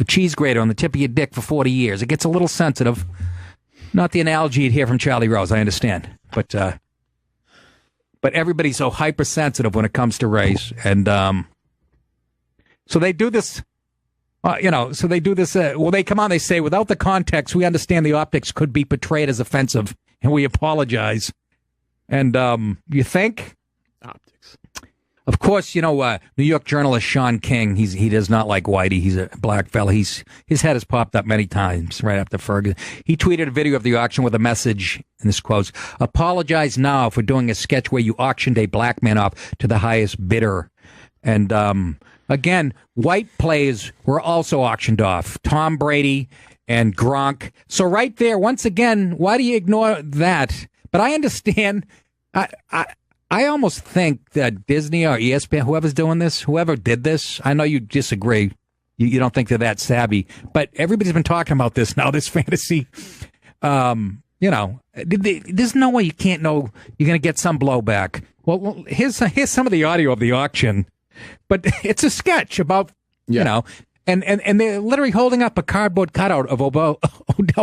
cheese grater on the tip of your dick for 40 years. It gets a little sensitive. Not the analogy you'd hear from Charlie Rose, I understand. But everybody's so hypersensitive when it comes to race. And so they do this, they come on, they say, without the context, we understand the optics could be portrayed as offensive, and we apologize. And you think? Optics. Of course, New York journalist Sean King, he does not like Whitey. He's a black fella. His head has popped up many times right after Ferguson. He tweeted a video of the auction with a message, and this quotes, "Apologize now for doing a sketch where you auctioned a black man off to the highest bidder." And again, white players were also auctioned off. Tom Brady and Gronk. So right there, once again, why do you ignore that? But I understand. I almost think that Disney or ESPN, whoever did this, I know you disagree. You don't think they're that savvy, but everybody's been talking about this now, this fantasy. There's no way you can't know you're going to get some blowback. Well, here's some of the audio of the auction, but it's a sketch about, and they're literally holding up a cardboard cutout of Odell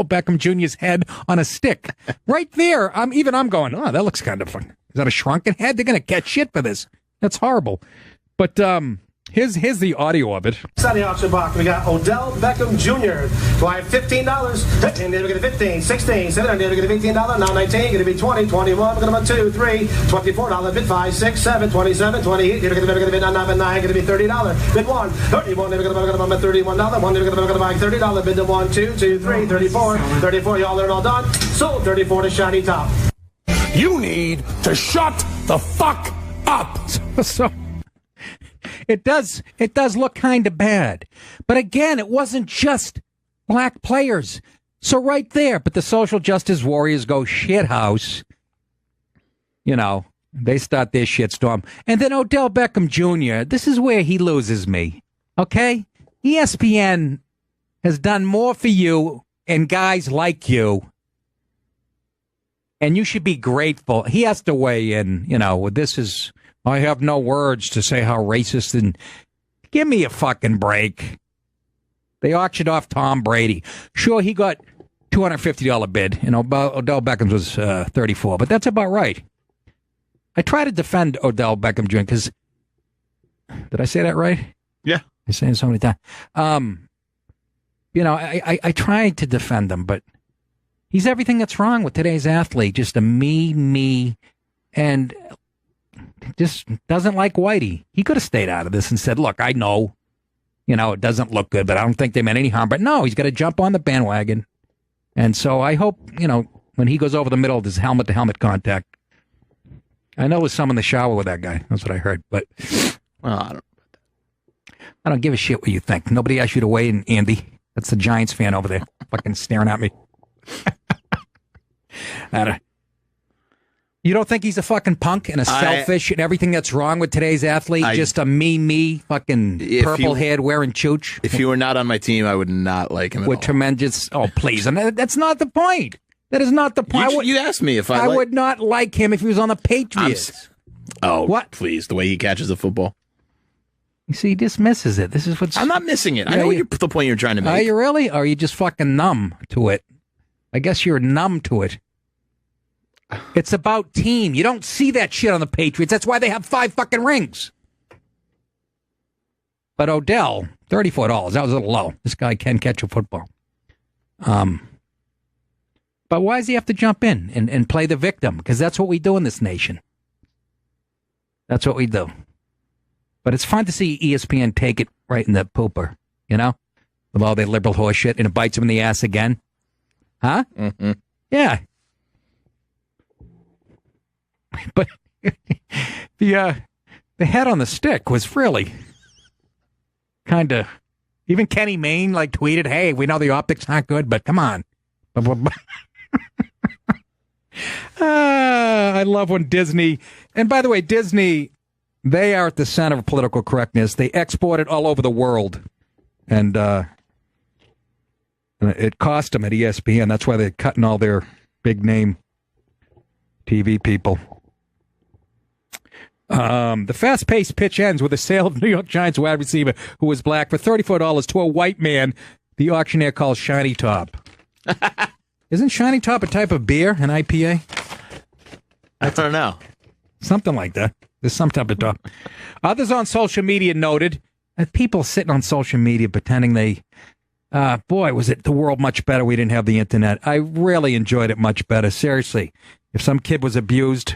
Beckham Jr.'s head on a stick. Right there, I'm going, oh, that looks kind of fun. Is that a shrunken head? They're going to get shit for this. That's horrible. But here's the audio of it. Inside the auction box, we got Odell Beckham Jr. Do I have $15? And then we're going to 15, 16, 17, we're going to $18, now 19, going to be 20, 21, we're going to 2, 3, $24, bid 5, 6, 7, 27, 28, we're going to bid 9, 9, going to be $30, bid 1, 31, we're going to buy $31, 1, we're going to buy $30, bid 1, 2, 2, 3, 34, 34, y'all are all done. Sold 34 to Shiny Top. You need to shut the fuck up. So it does look kind of bad. But again, it wasn't just black players. So right there, but the social justice warriors go shithouse. They start their shitstorm. And then Odell Beckham Jr., this is where he loses me. Okay? ESPN has done more for you and guys like you. And you should be grateful. He has to weigh in, this is, I have no words to say how racist and Give me a fucking break. They auctioned off Tom Brady. Sure, he got $250 bid, and Odell Beckham's was $34, but that's about right. I try to defend Odell Beckham Jr. because, did I say that right? Yeah. I say it so many times. I tried to defend him, but he's everything that's wrong with today's athlete. Just a me, and just doesn't like Whitey. He could have stayed out of this and said, look, I know, it doesn't look good, but I don't think they meant any harm. But no, he's got to jump on the bandwagon. And so I hope, when he goes over the middle of his helmet-to-helmet contact, I know there's some in the shower with that guy. That's what I heard. But I don't give a shit what you think. Nobody asked you to weigh in, Andy. That's the Giants fan over there, fucking staring at me. You don't think he's a fucking punk and a selfish and everything that's wrong with today's athlete? Just a me, fucking purple-haired wearing chooch? If you were not on my team, I would not like him at all. With tremendous... Oh, please. And that's not the point. That is not the point. You asked me if I would not like him if he was on the Patriots. What? Please, the way he catches the football. You see, he dismisses it. This is what's... I'm not missing it. I know the point you're trying to make. Are you really? Or are you just fucking numb to it? I guess you're numb to it. It's about team. You don't see that shit on the Patriots. That's why they have 5 fucking rings. But Odell, $34. That was a little low. This guy can catch a football. But why does he have to jump in and play the victim? Because that's what we do in this nation. That's what we do. But it's fun to see ESPN take it right in the pooper, with all their liberal horse shit, and it bites them in the ass again. Huh? Mm-hmm. Yeah. But the head on the stick was really kind of... Even Kenny Mayne tweeted, hey, we know the optics aren't good, but come on. I love when Disney... And by the way, Disney, they are at the center of political correctness. They export it all over the world. And it cost them at ESPN. That's why they're cutting all their big-name TV people. The fast-paced pitch ends with a sale of New York Giants wide receiver who was black for $34 to a white man the auctioneer calls Shiny Top. Isn't Shiny Top a type of beer, an IPA? I don't know. Something like that. There's some type of top. Others on social media noted that people sitting on social media pretending they... boy, was it the world much better we didn't have the internet. I really enjoyed it much better. Seriously. If some kid was abused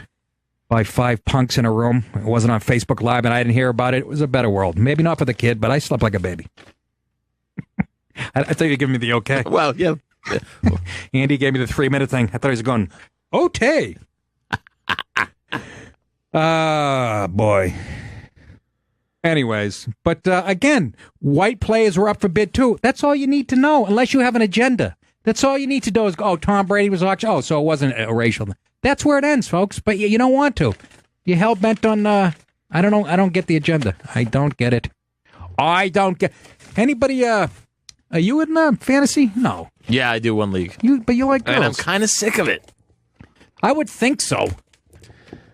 by 5 punks in a room, it wasn't on Facebook Live and I didn't hear about it, it was a better world. Maybe not for the kid, but I slept like a baby. I thought you were giving me the okay. Well, yeah. Andy gave me the 3-minute thing. I thought he was going, okay. Boy. Anyways, but again, white players were up for bid too. That's all you need to know, unless you have an agenda. That's all you need to do is go, Tom Brady was auctioned. Oh, so it wasn't a racial thing. That's where it ends, folks. But you don't want to. You're hell-bent on, I don't know. I don't get the agenda. I don't get it. I don't get... Anybody, are you in fantasy? No. Yeah, I do one league. But you like girls. And I'm kind of sick of it. I would think so.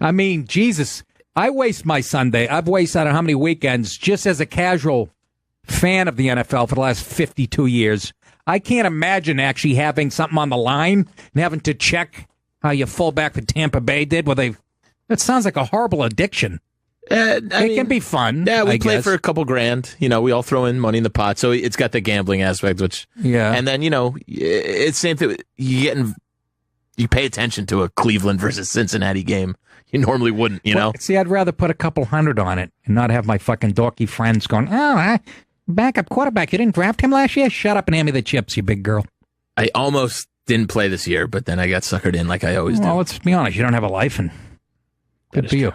I mean, Jesus, I waste my Sunday. I've wasted I don't know how many weekends just as a casual fan of the NFL for the last 52 years. I can't imagine actually having something on the line and having to check how your fullback for Tampa Bay did. That sounds like a horrible addiction. It can be fun. Yeah, we play guess. for a couple grand. We all throw in money in the pot, so it's got the gambling aspect. Which and then it's same thing. You pay attention to a Cleveland versus Cincinnati game. You normally wouldn't. Well, see, I'd rather put a couple $100 on it and not have my fucking dorky friends going, backup quarterback. You didn't draft him last year? Shut up and hand me the chips, you big girl. I almost didn't play this year, but then I got suckered in like I always do. Well, let's be honest. You don't have a life, and good for you.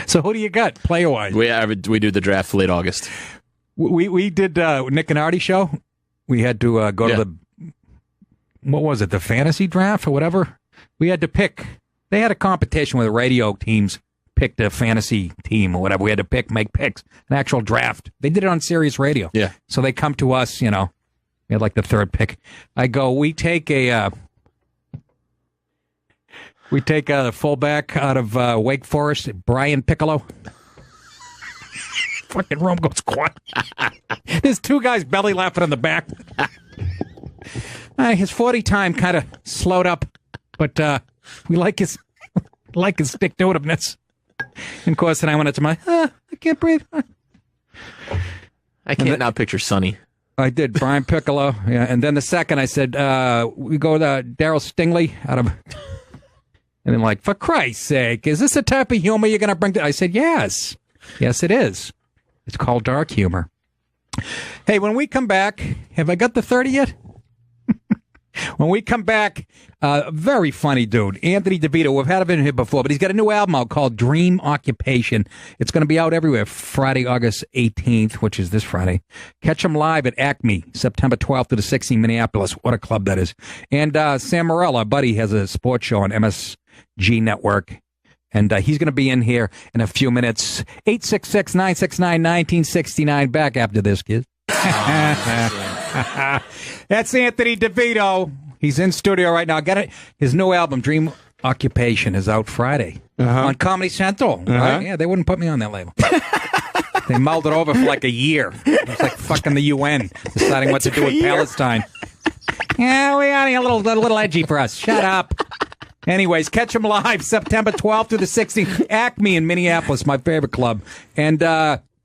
So who do you got, player-wise? We do the draft late August. We did Nick and Artie show. We had to go to the, what was it, the fantasy draft or whatever? We had to pick. They had a competition where the radio teams picked a fantasy team or whatever. We had to make picks, an actual draft. They did it on Sirius Radio. Yeah. So they come to us, we had like the 3rd pick. I go, we take a fullback out of Wake Forest, Brian Piccolo. fucking room goes quiet. There's two guys belly laughing in the back. His 40 time kind of slowed up, but we like his stick-to-itiveness. And of course, then I went into my, I can't breathe. I can't not picture Sonny. I did, Brian Piccolo. Yeah, and then the second I said, we go to Daryl Stingley out of... And then like, for Christ's sake, is this the type of humor you're going to bring to... I said, yes. Yes, it is. It's called dark humor. Hey, when we come back, have I got the 30 yet? When we come back, very funny dude, Anthony DeVito. We've had him in here before, but he's got a new album out called Dream Occupation. It's going to be out everywhere Friday, August 18th, which is this Friday. Catch him live at Acme, September 12th to the 16th, Minneapolis. What a club that is. And Sam Morrell, our buddy, has a sports show on MSG Network. And he's going to be in here in a few minutes. 866-969-1969. Back after this, kids. That's Anthony DeVito. He's in studio right now. Got it. His new album, Dream Occupation, is out Friday on Comedy Central. Right? Yeah, they wouldn't put me on that label. They mulled it over for like a year. It was like fucking the UN deciding what to do with Palestine. Yeah, we got a little edgy for us. Shut up. Anyways, catch him live September 12th through the 16th. Acme in Minneapolis, my favorite club. And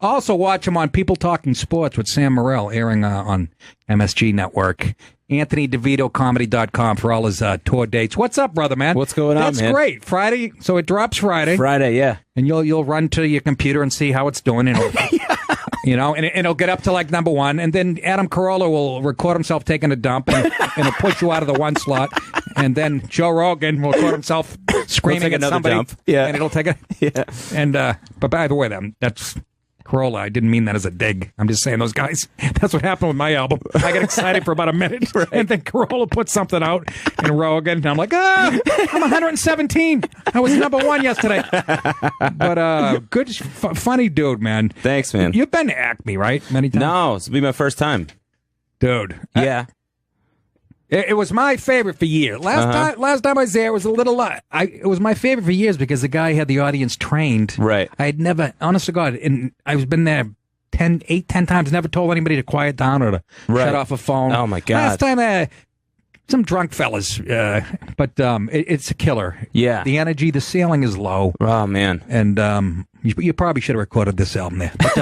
also watch him on People Talking Sports with Sam Morrell, airing on MSG Network. AnthonyDeVitoComedy.com for all his tour dates. What's up, brother, man? What's going on, man? That's great. Friday, so it drops Friday. Friday, yeah. And you'll run to your computer and see how it's doing. And you know, and it'll get up to like number one. And then Adam Carolla will record himself taking a dump, and it'll push you out of the one slot. And then Joe Rogan will record himself screaming at somebody. Dump. Yeah. And it'll take it. Yeah. And but by the way, that's Carolla. I didn't mean that as a dig. I'm just saying those guys. That's what happened with my album. I get excited for about a minute, right. And then Carolla puts something out, and Rogan, and I'm like, I'm 117. I was number one yesterday. But good, funny dude, man. Thanks, man. You've been to Acme, right? Many times. No, this will be my first time, dude. Yeah. It was my favorite for years. Last time I was there, it was a little... it was my favorite for years because the guy had the audience trained. Right. I had never... Honest to God, and I've been there 10 times, never told anybody to quiet down or to shut off a phone. Oh, my God. Last time, some drunk fellas, but it's a killer. Yeah. The energy, the ceiling is low. Oh, man. And you probably should have recorded this album there. But,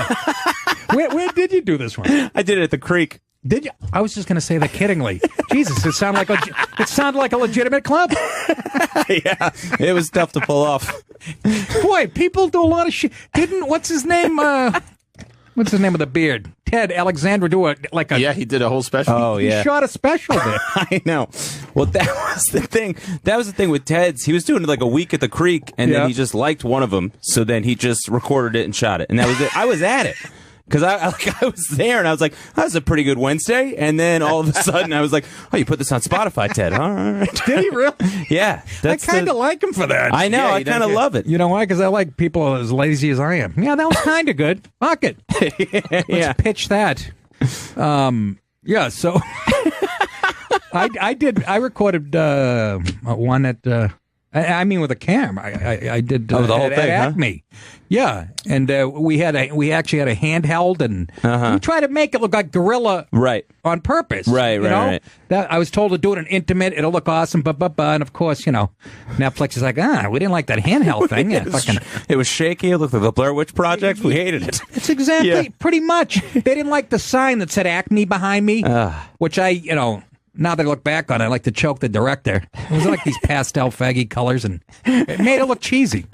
where did you do this one? I did it at the Creek. Did you? I was just going to say that kiddingly. Jesus, it sounded like a legitimate club. Yeah, it was tough to pull off. Boy, people do a lot of shit. What's his name? What's the name of the beard? Ted Alexander Yeah, he did a whole special. Oh, yeah. He shot a special there. I know. Well, that was the thing. That was the thing with Ted's. He was doing like a week at the Creek, and then he just liked one of them, so then he just recorded it and shot it, and that was it. I was at it. Because I was there, and I was like, that was a pretty good Wednesday. And then all of a sudden, I was like, oh, you put this on Spotify, Ted. All right. Did he really? Yeah. I kind of like him for that. I know. I kind of love it. You know why? Because I like people as lazy as I am. Yeah, that was kind of good. Fuck it. Let's pitch that. Yeah, so I recorded one at... I mean, with a cam. I did the whole thing, at Acme. Huh? Yeah, and we actually had a handheld, and we tried to make it look like Gorilla, on purpose. Right. That I was told to do it in intimate. It'll look awesome, and of course, Netflix is like, we didn't like that handheld thing. It was shaky. It looked like the Blair Witch Project. We hated it. It's exactly pretty much. They didn't like the sign that said Acme behind me, which now that I look back on it, I like to choke the director. It was like these pastel faggy colors, and it made it look cheesy.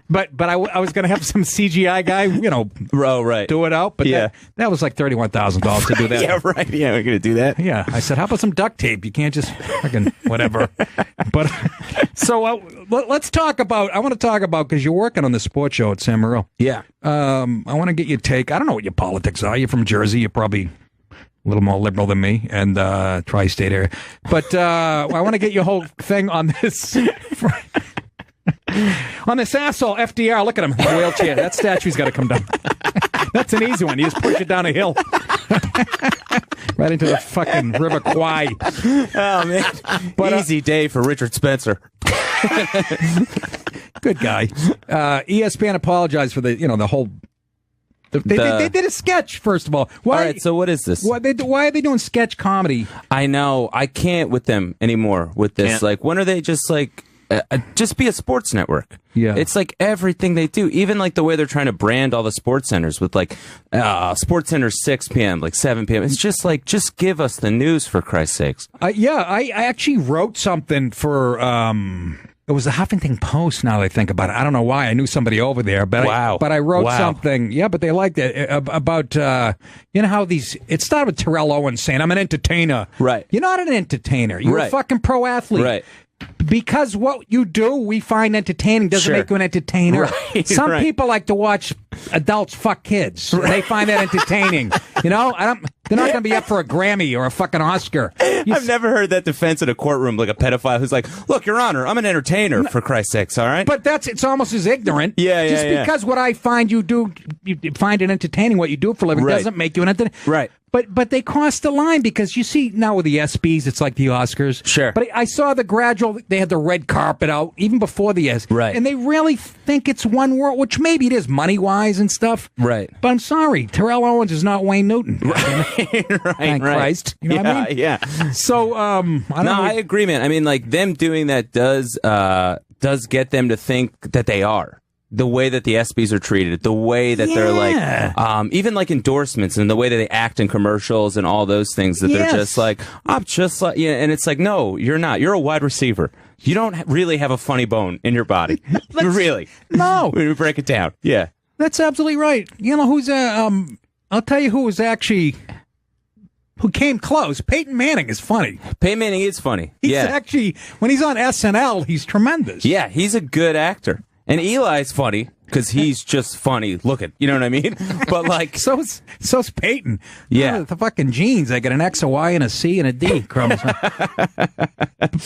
But I was going to have some CGI guy, do it out. But that was like $31,000 to do that. Yeah, right. Yeah, we're going to do that. Yeah. I said, how about some duct tape? You can't just fucking whatever. But so let's talk about, I want to talk about, because you're working on the sports show at Sam Morrell. Yeah. I want to get your take. I don't know what your politics are. You're from Jersey. You're probably a little more liberal than me, and tri-state area. But I want to get your whole thing on this. On this asshole, FDR, look at him in the wheelchair. That statue's got to come down. That's an easy one. You just push it down a hill. Right into the fucking River Kwai. Oh, man. But, easy day for Richard Spencer. Good guy. ESPN apologized for the whole They did a sketch, first of all. Why, all right, so what is this? Why are they doing sketch comedy? I know. I can't with them anymore with this. Can't. Like, when are they just like, just be a sports network? Yeah. It's like everything they do, even like the way they're trying to brand all the sports centers with like Sports Center 6 p.m., like 7 p.m. It's just like, just give us the news for Christ's sakes. I actually wrote something for, it was the Huffington Post, now that I think about it. I don't know why. I knew somebody over there, but I wrote something. Yeah, but they liked it about, you know how it started with Terrell Owens saying, I'm an entertainer. Right. You're not an entertainer. You're a fucking pro athlete. Right. Because what you do, we find entertaining doesn't make you an entertainer. Right, Some people like to watch adults fuck kids. They find that entertaining. You know, they're not going to be up for a Grammy or a fucking Oscar. I've never heard that defense in a courtroom, like a pedophile who's like, look, Your Honor, I'm an entertainer, for Christ's sakes, all right? But it's almost as ignorant. Yeah. Just because what I find you find it entertaining, what you do for a living, doesn't make you an entertainer. Right. But they crossed the line because you see now with the ESPYs, it's like the Oscars. Sure. But I saw the gradual, they had the red carpet out even before the ESPYs. Right. And they really think it's one world, which maybe it is money-wise and stuff. Right. But I'm sorry, Terrell Owens is not Wayne Newton. Right. Thank Christ. You know what I mean? Yeah. So, I don't know. I agree, man. I mean, like, them doing that does get them to think that they are. The way that the ESPYs are treated, the way that they're like, even like endorsements and the way that they act in commercials and all those things that they're just like, I'm just like, and it's like, no, you're not. You're a wide receiver. You don't really have a funny bone in your body. Really. No. When we break it down. Yeah. That's absolutely right. You know who's I'll tell you who came close. Peyton Manning is funny. Peyton Manning is funny. He's actually, when he's on SNL, he's tremendous. Yeah, he's a good actor. And Eli's funny because he's just funny looking. You know what I mean? But like, so's Peyton. Yeah, the fucking genes. I get an X, a Y, and a C, and a D. Chromosome.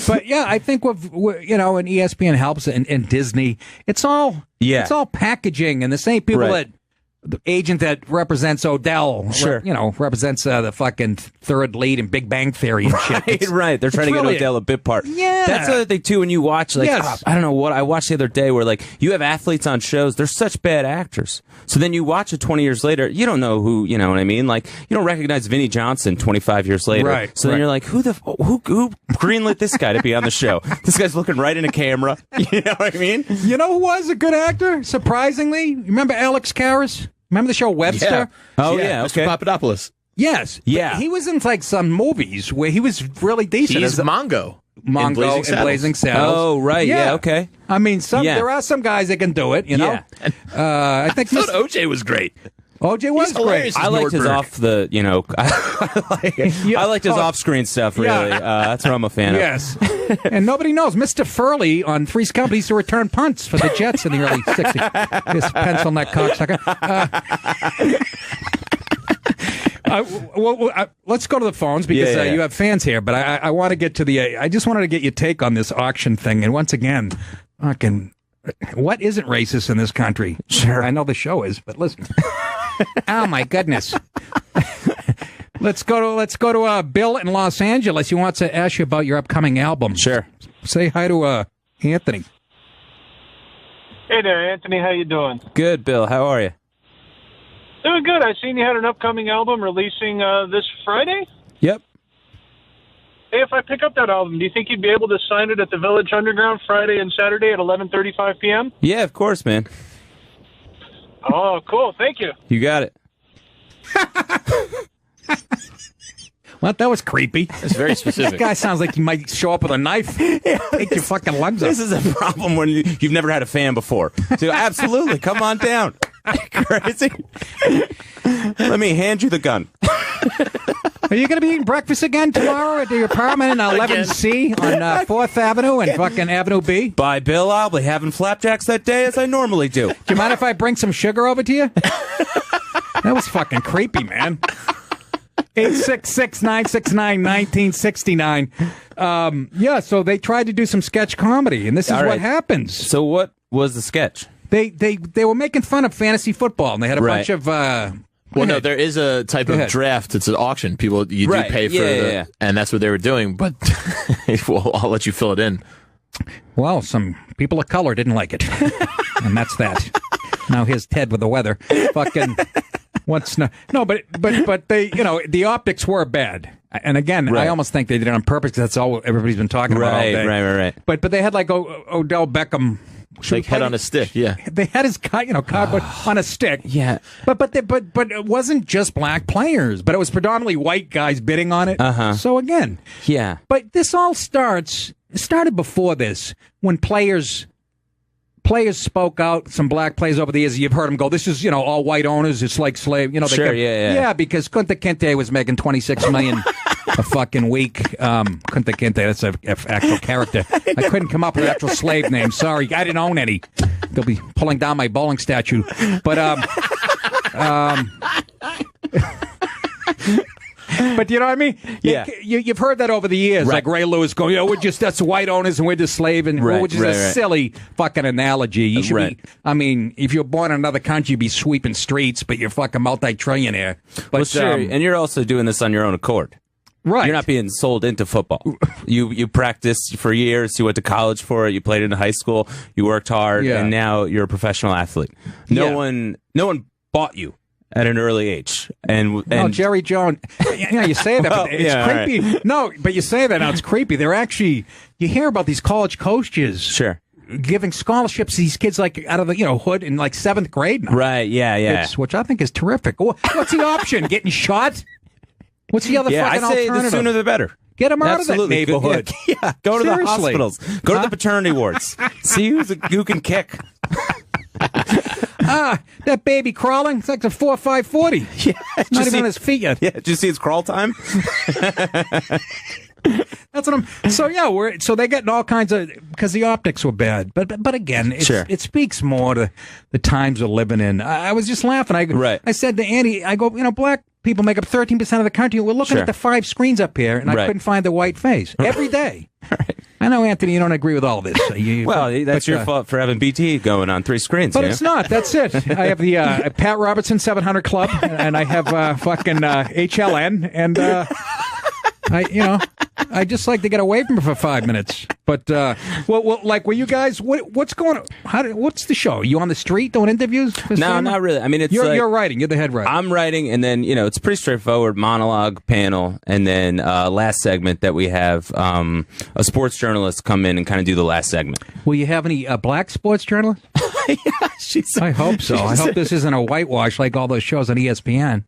But yeah, I think and ESPN helps, and Disney. It's all packaging, and the same people that. The agent that represents Odell, represents the fucking third lead in Big Bang Theory and shit. Right. They're trying to get Odell a bit part. Yeah. That's the other thing, too, when you watch, like, I don't know what, I watched the other day where, like, you have athletes on shows, they're such bad actors. So then you watch it 20 years later, you don't know who, you know what I mean? Like, you don't recognize Vinnie Johnson 25 years later. Right. So then you're like, who greenlit this guy to be on the show? This guy's looking right in a camera. You know what I mean? You know who was a good actor, surprisingly? Remember Alex Karras? Remember the show Webster? Yeah. Oh, yeah. Mr. Papadopoulos. Yes. Yeah. He was in like some movies where he was really decent. He's Mongo. Mongo in Blazing Saddles. Oh, right. Yeah, okay. I mean, there are some guys that can do it, you know? Yeah. I think thought OJ was great. OJ was great. I liked his off the, I liked his off-screen stuff, really. That's what I'm a fan of. Yes. And nobody knows. Mr. Furley on Three's Company used to return punts for the Jets in the early 60s. This pencil neck cocksucker. Let's go to the phones because you have fans here, but I want to get to I just wanted to get your take on this auction thing. And once again, fucking, what isn't racist in this country? Sure. I know the show is, but listen. Oh, my goodness. Let's go to Bill in Los Angeles. He wants to ask you about your upcoming album. Sure. Say hi to Anthony. Hey there, Anthony. How you doing? Good, Bill. How are you? Doing good. I seen you had an upcoming album releasing this Friday. Yep. Hey, if I pick up that album, do you think you'd be able to sign it at the Village Underground Friday and Saturday at 11:35 p.m.? Yeah, of course, man. Oh, cool. Thank you. You got it. Well, that was creepy. That's very specific. This guy sounds like he might show up with a knife. Take your fucking lungs up. This is a problem when you've never had a fan before. So absolutely, come on down. Crazy. Let me hand you the gun. Are you going to be eating breakfast again tomorrow at your apartment in 11C on 4th Avenue and fucking Avenue B? By Bill, I'll be having flapjacks that day as I normally do. Do you mind if I bring some sugar over to you? That was fucking creepy, man. 866-969-1969. Yeah, so they tried to do some sketch comedy, and this is what happens. So what was the sketch? They were making fun of fantasy football, and they had a bunch of... Well, no, there is a type of draft. It's an auction. You do pay for and that's what they were doing. But well, I'll let you fill it in. Well, some people of color didn't like it, and that's that. Now here's Ted with the weather. Fucking What's not? No, but they, the optics were bad. And again, I almost think they did it on purpose because that's all everybody's been talking about all day. Right. But they had like Odell Beckham. Like head on a stick, yeah. They had his cardboard on a stick. Yeah. But it wasn't just black players, but it was predominantly white guys bidding on it. Uh-huh. So again. Yeah. But this all started before this, when players spoke out, some black players over the years, you've heard them go, this is, all white owners, it's like slave, Sure, yeah. Yeah, because Kunta Kinte was making $26 million a fucking week. Kunta Kinte, that's an actual character. I couldn't come up with an actual slave name. Sorry, I didn't own any. They'll be pulling down my bowling statue. But, but you know what I mean? Yeah. You've heard that over the years. Right. Like Ray Lewis going, that's white owners and we're just slave, and which is a silly fucking analogy. You should be, if you're born in another country, you'd be sweeping streets, but you're fucking multi-trillionaire. But, well, sure. And you're also doing this on your own accord. Right. You're not being sold into football. You practiced for years. You went to college for it. You played in high school. You worked hard, and now you're a professional athlete. No one bought you at an early age. And Jerry Jones, you say that, but it's creepy. Right. No, but you say that now, it's creepy. They're actually, you hear about these college coaches. Sure. Giving scholarships to these kids like out of the hood in like 7th grade now. Right, yeah. Which I think is terrific. What's the option? Getting shot? What's the other fucking alternative? I say the sooner the better. Get them out of that neighborhood. Yeah. Go to the hospitals. Go to the paternity wards. See who can kick. That baby crawling. It's like the 4 5 40. Yeah, not even on his feet yet. Yeah, did you see his crawl time? That's what I'm. So yeah, so they're getting all kinds of, because the optics were bad. But again, it speaks more to the times we're living in. I was just laughing. I said to Andy, I go, black people make up 13% of the country. We're looking at the 5 screens up here, and I couldn't find the white face every day. Right. I know, Anthony, you don't agree with all this. That's your fault for having BT going on 3 screens. But it's not. That's it. I have the Pat Robertson 700 Club, and I have fucking HLN, and I just like to get away from it for 5 minutes. But were you guys? What's going on? What's the show? Are you on the street doing interviews? No, not really. I mean, it's you're writing. You're the head writer. I'm writing, and then it's pretty straightforward: monologue, panel, and then last segment that we have a sports journalist come in and kind of do the last segment. Will you have any black sports journalists? I hope so. I hope this isn't a whitewash like all those shows on ESPN.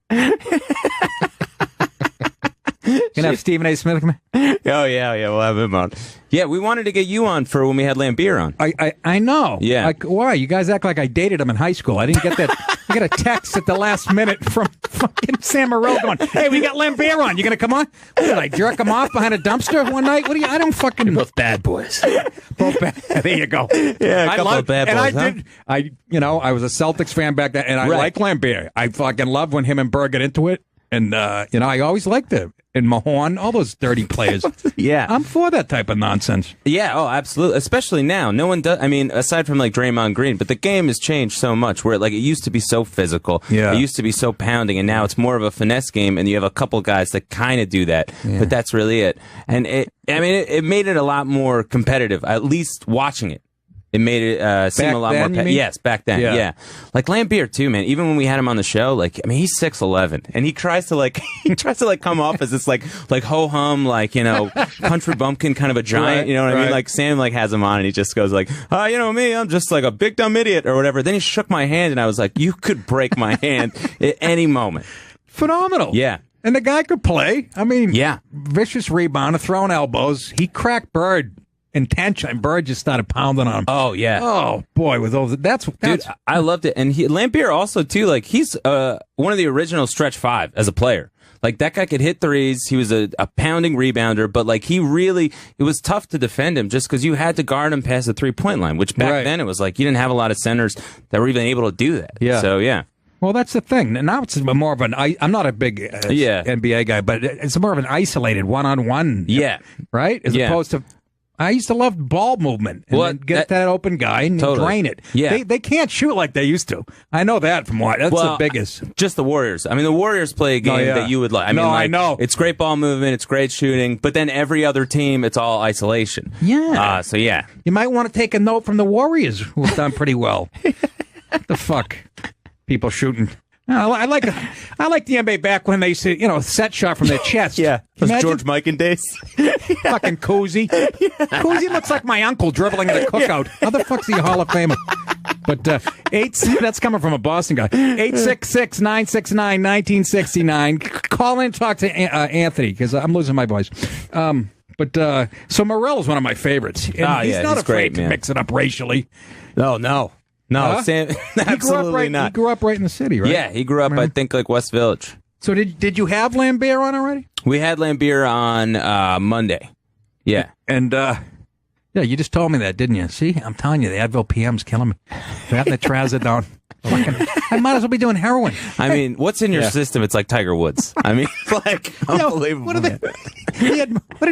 Gonna have Stephen A. Smith come in? Oh yeah, we'll have him on. Yeah, we wanted to get you on for when we had Lambier on. I know. Yeah. Why? You guys act like I dated him in high school. I didn't get that. I got a text at the last minute from fucking Sam Morril going, "Hey, we got Lambier on. You gonna come on?" What, did I jerk him off behind a dumpster one night? What do you? I don't fucking. You're both bad boys. Both bad. There you go. Yeah, a couple of bad boys. And I was a Celtics fan back then, and I like Lambier. I fucking loved when him and Berg get into it, and I always liked him. And Mahorn, all those dirty players. Yeah. I'm for that type of nonsense. Yeah, absolutely. Especially now. No one does. I mean, aside from like Draymond Green, but the game has changed so much where it used to be so physical. Yeah. It used to be so pounding, and now it's more of a finesse game, and you have a couple guys that kind of do that. Yeah. But that's really it. And it made it a lot more competitive, at least watching it. It made it seem a lot more. Yes, back then. Yeah. Like Lambier too, man. Even when we had him on the show, he's 6'11", and he tries to come off as this like ho hum, country bumpkin kind of a giant. Right, you know what I mean? Like Sam has him on, and he just goes me, I'm just like a big dumb idiot or whatever. Then he shook my hand, and I was like, you could break my hand at any moment. Phenomenal. Yeah. And the guy could play. I mean, vicious rebounder, throwing elbows. He cracked Bird. Intention, and Bird just started pounding on him. Oh yeah. Oh boy, with those. That's dude. I loved it, and Lambier also too. He's one of the original stretch 5 as a player. That guy could hit threes. He was a pounding rebounder, but it was tough to defend him just because you had to guard him past the 3-point line. Which back then it was you didn't have a lot of centers that were even able to do that. Yeah. So yeah. Well, that's the thing. Now it's more of an. I'm not a big NBA guy, but it's more of an isolated one-on-one. Yeah. Right. As opposed to. I used to love ball movement and then get that open guy and drain it. Yeah. They can't shoot like they used to. I know that from what. That's the biggest. Just the Warriors. I mean, the Warriors play a game that you would like. I know. It's great ball movement. It's great shooting. But then every other team, it's all isolation. Yeah. So, yeah. You might want to take a note from the Warriors, who have done pretty well. What the fuck? People shooting. I like the NBA back when they used to, set shot from their chest. Yeah, Can you those imagine? George Mikan days. Fucking Cousy. Cousy looks like my uncle dribbling at a cookout. How the fuck's he a Hall of Famer? But that's coming from a Boston guy. 866-969-1969. Call in and talk to Anthony, because I'm losing my voice. So Morello's one of my favorites. And he's not afraid to mix it up racially. No. Huh? Sam, absolutely not. He grew up right in the city, right? Yeah, he grew up, I think, like West Village. So did you have Lambert on already? We had Lambert on Monday. Yeah. And, you just told me that, didn't you? See, I'm telling you, the Advil PM's killing me. They're the Trazodone. I might as well be doing heroin. I mean, what's in your system? It's like Tiger Woods. I mean, like, unbelievable. What did he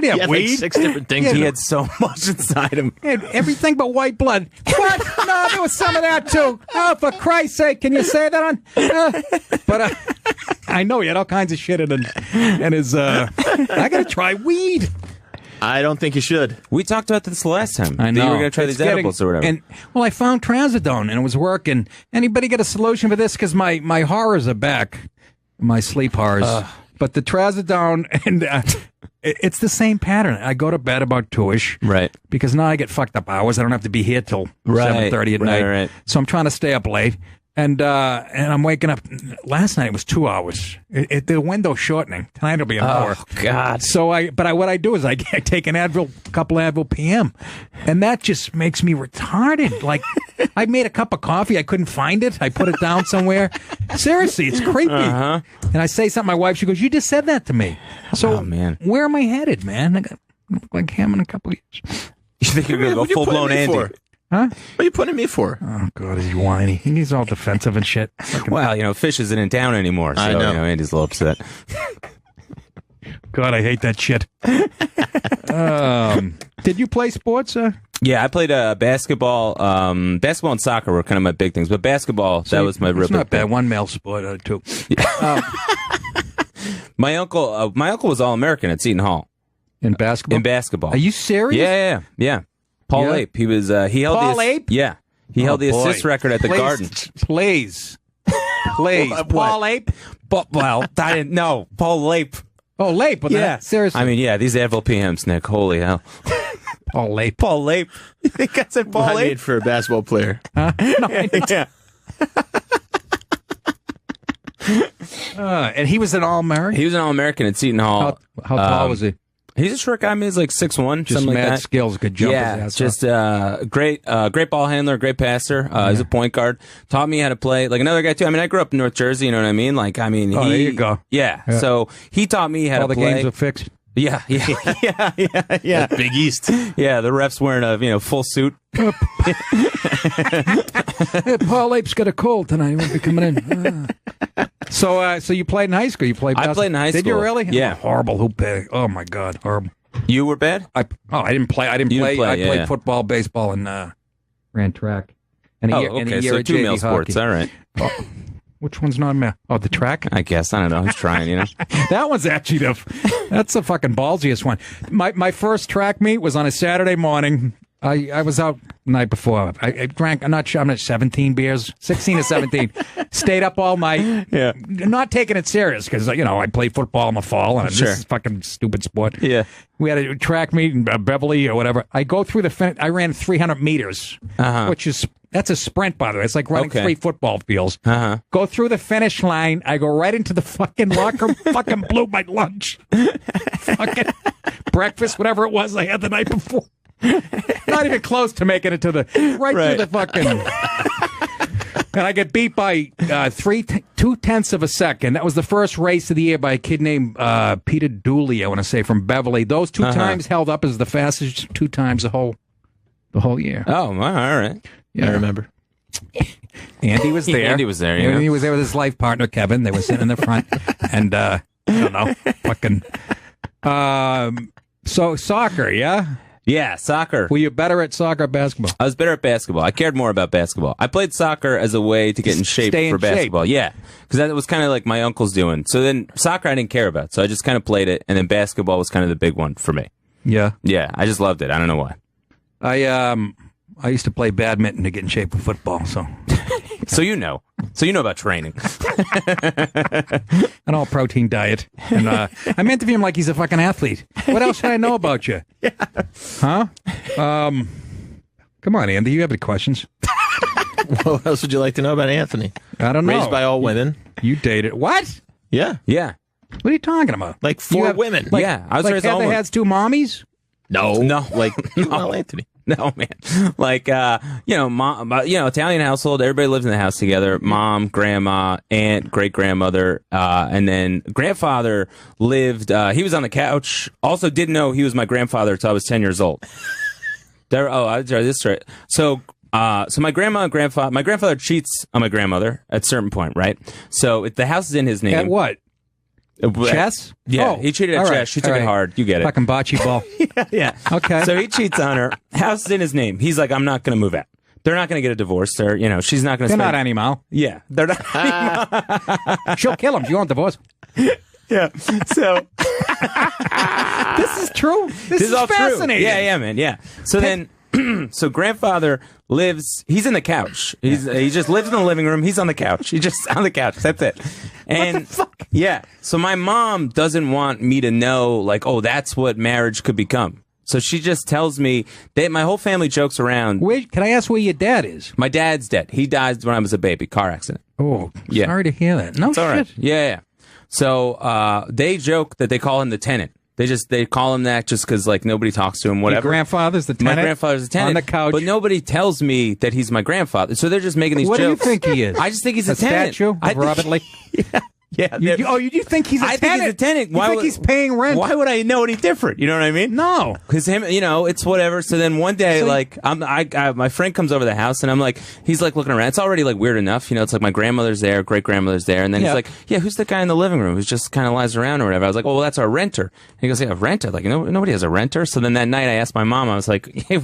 have? Like Weed? 6 different things. He had so much inside him. He had everything but white blood. What? No, there was some of that too. Oh, for Christ's sake, can you say that on? But I know he had all kinds of shit in his. I gotta try weed. I don't think you should. We talked about this last time. I know. That you were going to try these edibles or whatever. And I found Trazodone and it was working. Anybody get a solution for this? Because my horrors are back, my sleep horrors. But the Trazodone and it's the same pattern. I go to bed about 2ish, right? Because now I get fucked up hours. I don't have to be here till 7:30 at night. Right. So I'm trying to stay up late. And I'm waking up. Last night it was 2 hours. The window's shortening. Tonight it'll be an hour. Oh God! So what I do is I take an Advil, a couple of Advil PM, and that just makes me retarded. Like I made a cup of coffee, I couldn't find it. I put it down somewhere. Seriously, it's creepy. And I say something. My wife, she goes, "You just said that to me." So man, where am I headed, man? I look like him in a couple of years. You think you're gonna go full blown Andy? Huh? What are you putting me for? Oh, God, is he whiny? He's all defensive and shit. Well, Fish isn't in town anymore, so I know. Andy's a little upset. God, I hate that shit. Did you play sports? Yeah, I played basketball. Basketball and soccer were kind of my big things, but basketball, that was my real It's not big bad. thing. One male sport, too. My uncle was All-American at Seton Hall. In basketball? Are you serious? Yeah. Paul Ape. He was. He held Paul the Ape? Yeah, he held the assist record at the Garden. Plays. Paul Ape? Well, I didn't know. Paul Lape. Oh, Lape. Well, Yeah, seriously. I mean, yeah, these Advil PMs, Nick. Holy hell. Paul Lape. Paul Lape. You think I said Paul I Lape? made for a basketball player. Huh? No, Yeah. and he was an All-American? He was an All-American at Seton Hall. How tall was he? He's a short guy. I mean, he's like 6'1", Just something like mad that. skills, could jump Yeah, his ass just great ball handler, great passer. He's a point guard. Taught me how to play like another guy too. I mean, I grew up in North Jersey. You know what I mean? Like, there you go. Yeah. So he taught me how All to the play. games are fixed. Yeah. Big East. Yeah, the refs wearing a full suit. Hey, Paul Ape's got a cold tonight. He won't be coming in. So you played in high school? You played basketball? I played in high school. Did you really? Yeah. Horrible hoop. Oh, my God. Horrible. You were bad? I didn't play. I played football, baseball, and ran track. And a year so at two JV male sports. hockey. All right. Which one's not male? Oh, the track? I guess. I don't know. He's trying, That one's actually that's the fucking ballsiest one. My first track meet was on a Saturday morning. I was out the night before. I drank, I'm not 17 beers, 16 or 17. Stayed up all night. Yeah. Not taking it serious because, I play football in the fall and this is fucking stupid sport. Yeah. We had a track meet in Beverly or whatever. I go through I ran 300 meters, that's a sprint, by the way. It's like running 3 football fields. Go through the finish line. I go right into the fucking locker room, fucking blew my lunch. Fucking breakfast, whatever it was I had the night before. Not even close to making it to through the fucking. And I get beat by 2/10 of a second. That was the first race of the year by a kid named Peter Dooley, I want to say, from Beverly. Those 2 times held up as the fastest 2 times the whole year. Oh, well, all right. Yeah. I remember. Andy was there. Andy was there. Andy was there with his life partner, Kevin. They were sitting in the front. And, I don't know, fucking. So, soccer, yeah? Yeah, soccer. Were you better at soccer or basketball? I was better at basketball. I cared more about basketball. I played soccer as a way to get in shape Stay in for basketball. shape. Yeah, because that was kind of like my uncle's doing. So then soccer I didn't care about. So I just kind of played it. And then basketball was kind of the big one for me. Yeah. Yeah, I just loved it. I don't know why. I used to play badminton to get in shape for football, so So you know about training. An all-protein diet. And I'm interviewing him like he's a fucking athlete. What else should I know about you? Yeah. Huh? Come on, Andy. You have any questions? What else would you like to know about Anthony? I don't know. Raised by all women. You dated. What? Yeah. Yeah. What are you talking about? Like 4 women. Like, yeah. I was like raised Heather all has 2 mommies? No. Like, well, Anthony. No, man. Like, mom, Italian household, everybody lives in the house together. Mom, grandma, aunt, great-grandmother, and then grandfather lived, he was on the couch. Also didn't know he was my grandfather until I was 10 years old. This right. So my grandma and grandfather, my grandfather cheats on my grandmother at a certain point, right? So if the house is in his name. At what? Chess? Yeah, Oh, he cheated at all right, chess. She took all it right. hard. You get it. Fucking bocce ball. Yeah. Okay. So he cheats on her. House is in his name. He's like, I'm not going to move out. They're not going to get a divorce. She's not going to. They're not animal. Yeah, they're not. She'll kill him. She won't divorce. Yeah. So this is true. This is all fascinating. True. Yeah, man. Yeah. So then. So grandfather lives. He's in the couch. He just lives in the living room. He's on the couch. He's just on the couch. That's it. And what the fuck? Yeah. So my mom doesn't want me to know, like, oh, that's what marriage could become. So she just tells me that my whole family jokes around. Can I ask where your dad is? My dad's dead. He died when I was a baby. Car accident. Oh, yeah. Sorry to hear that. No it's shit. All right. Yeah. So they joke that they call him the tenant. They call him that just because like nobody talks to him. Whatever. Your grandfather's the tenant. My grandfather's the tenant on the couch, but nobody tells me that he's my grandfather. So they're just making these what jokes. What do you think he is? I just think he's a tenant. Statue of Robert Lee. Yeah. You think he's a tenant? I think he's a tenant. You think he's paying rent? Why would I know any different? You know what I mean? No, because him. It's whatever. So then one day, my friend comes over the house, and I'm like, he's like looking around. It's already like weird enough. It's like my grandmother's there, great grandmother's there, and then he's like, yeah, who's the guy in the living room who's just kind of lies around or whatever? I was like, well, that's our renter. And he goes, yeah, a renter? Like nobody has a renter. So then that night, I asked my mom. I was like, hey,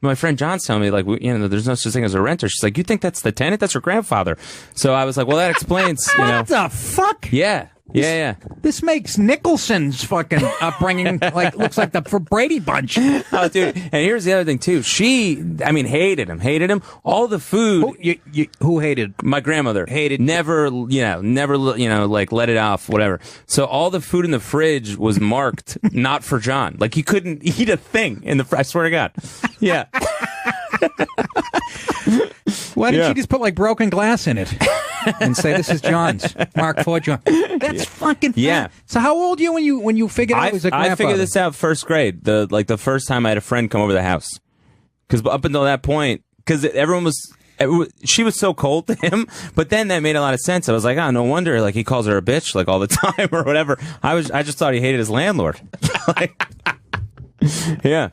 my friend John's telling me like, there's no such thing as a renter. She's like, you think that's the tenant? That's her grandfather. So I was like, well, that explains. What the fuck? Yeah. Yeah. This makes Nicholson's fucking upbringing looks like the Brady Bunch. Oh, dude. And here's the other thing too. She, hated him. All the food. Who hated? My grandmother hated. Never, like let it off, whatever. So all the food in the fridge was marked not for John. Like he couldn't eat a thing in the. I swear to God. Yeah. Why didn't you just put like broken glass in it and say this is John's, Mark for John? That's fucking fun. Yeah. So how old were you when you figured out it was a grandfather? I figured this out first grade. The first time I had a friend come over the house, because up until that point, because she was so cold to him, but then that made a lot of sense. I was like, no wonder like he calls her a bitch like all the time or whatever. I just thought he hated his landlord. Yeah.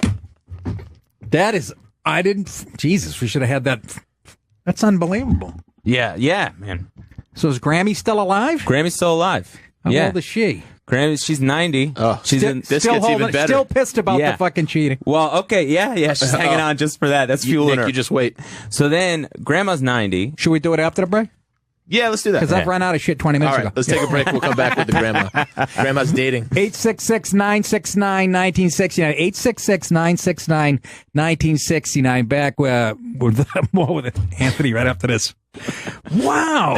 That is. Jesus, we should have had that. That's unbelievable. Yeah, man. So is Grammy still alive? Grammy's still alive. How old is she? She's 90. Oh, this gets even better. Still pissed about the fucking cheating. Well, okay, yeah. She's hanging on just for that. That's fueling her. You just wait. So then, Grandma's 90. Should we do it after the break? Yeah, let's do that. Because I've run out of shit 20 minutes ago. All right, let's take a break. We'll come back with the grandma. Grandma's dating. 866-969-1969. 866-969-1969. Back with more with Anthony right after this. Wow.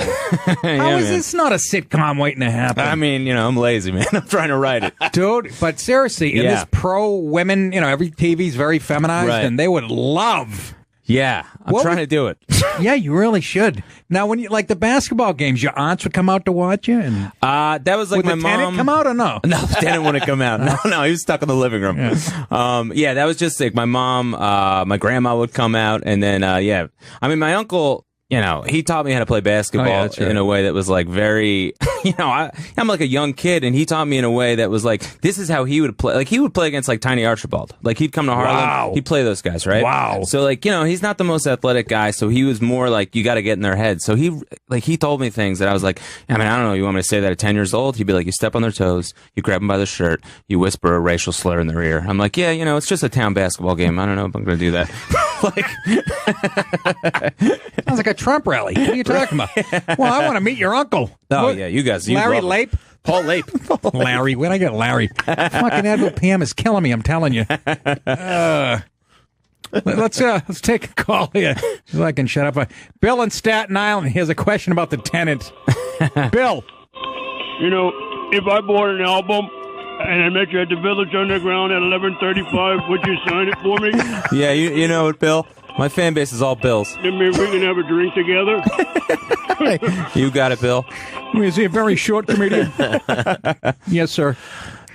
How is this not a sitcom waiting to happen? I mean, I'm lazy, man. I'm trying to write it. Dude, but seriously, in this pro-women, every TV's very feminized, and they would love... Yeah, I'm trying to do it. Yeah, you really should. Now, when you like the basketball games, your aunts would come out to watch you, and that was like would my the mom. Tenant come out or no? No, the tenant wouldn't come out. No, he was stuck in the living room. Yeah, that was just like my mom, my grandma would come out, and then I mean, my uncle. He taught me how to play basketball in a way that was like very, I'm like a young kid, and he taught me in a way that was like, this is how he would play. Like he would play against like Tiny Archibald. Like he'd come to Harlem, he'd play those guys, right? Wow. So like, he's not the most athletic guy, so he was more like, you got to get in their head. So he told me things that I was like, I don't know, you want me to say that at 10 years old? He'd be like, you step on their toes, you grab them by the shirt, you whisper a racial slur in their ear. I'm like, yeah, it's just a town basketball game. I don't know if I'm going to do that. Sounds like a Trump rally. What are you talking about? Well, I want to meet your uncle. Oh, yeah, you guys. Larry Lape? Paul Lape. Larry. Where'd I get Larry? Fucking Edward Pam is killing me, I'm telling you. Let's take a call here. So I can shut up. Bill in Staten Island. He has a question about the Tenant. Bill. You know, if I bought an album and I met you at the Village Underground at 11:35, would you sign it for me? Yeah, you know what, Bill? My fan base is all Bills. Then maybe we can have a drink together. You got it, Bill. Is he a very short comedian? Yes, sir.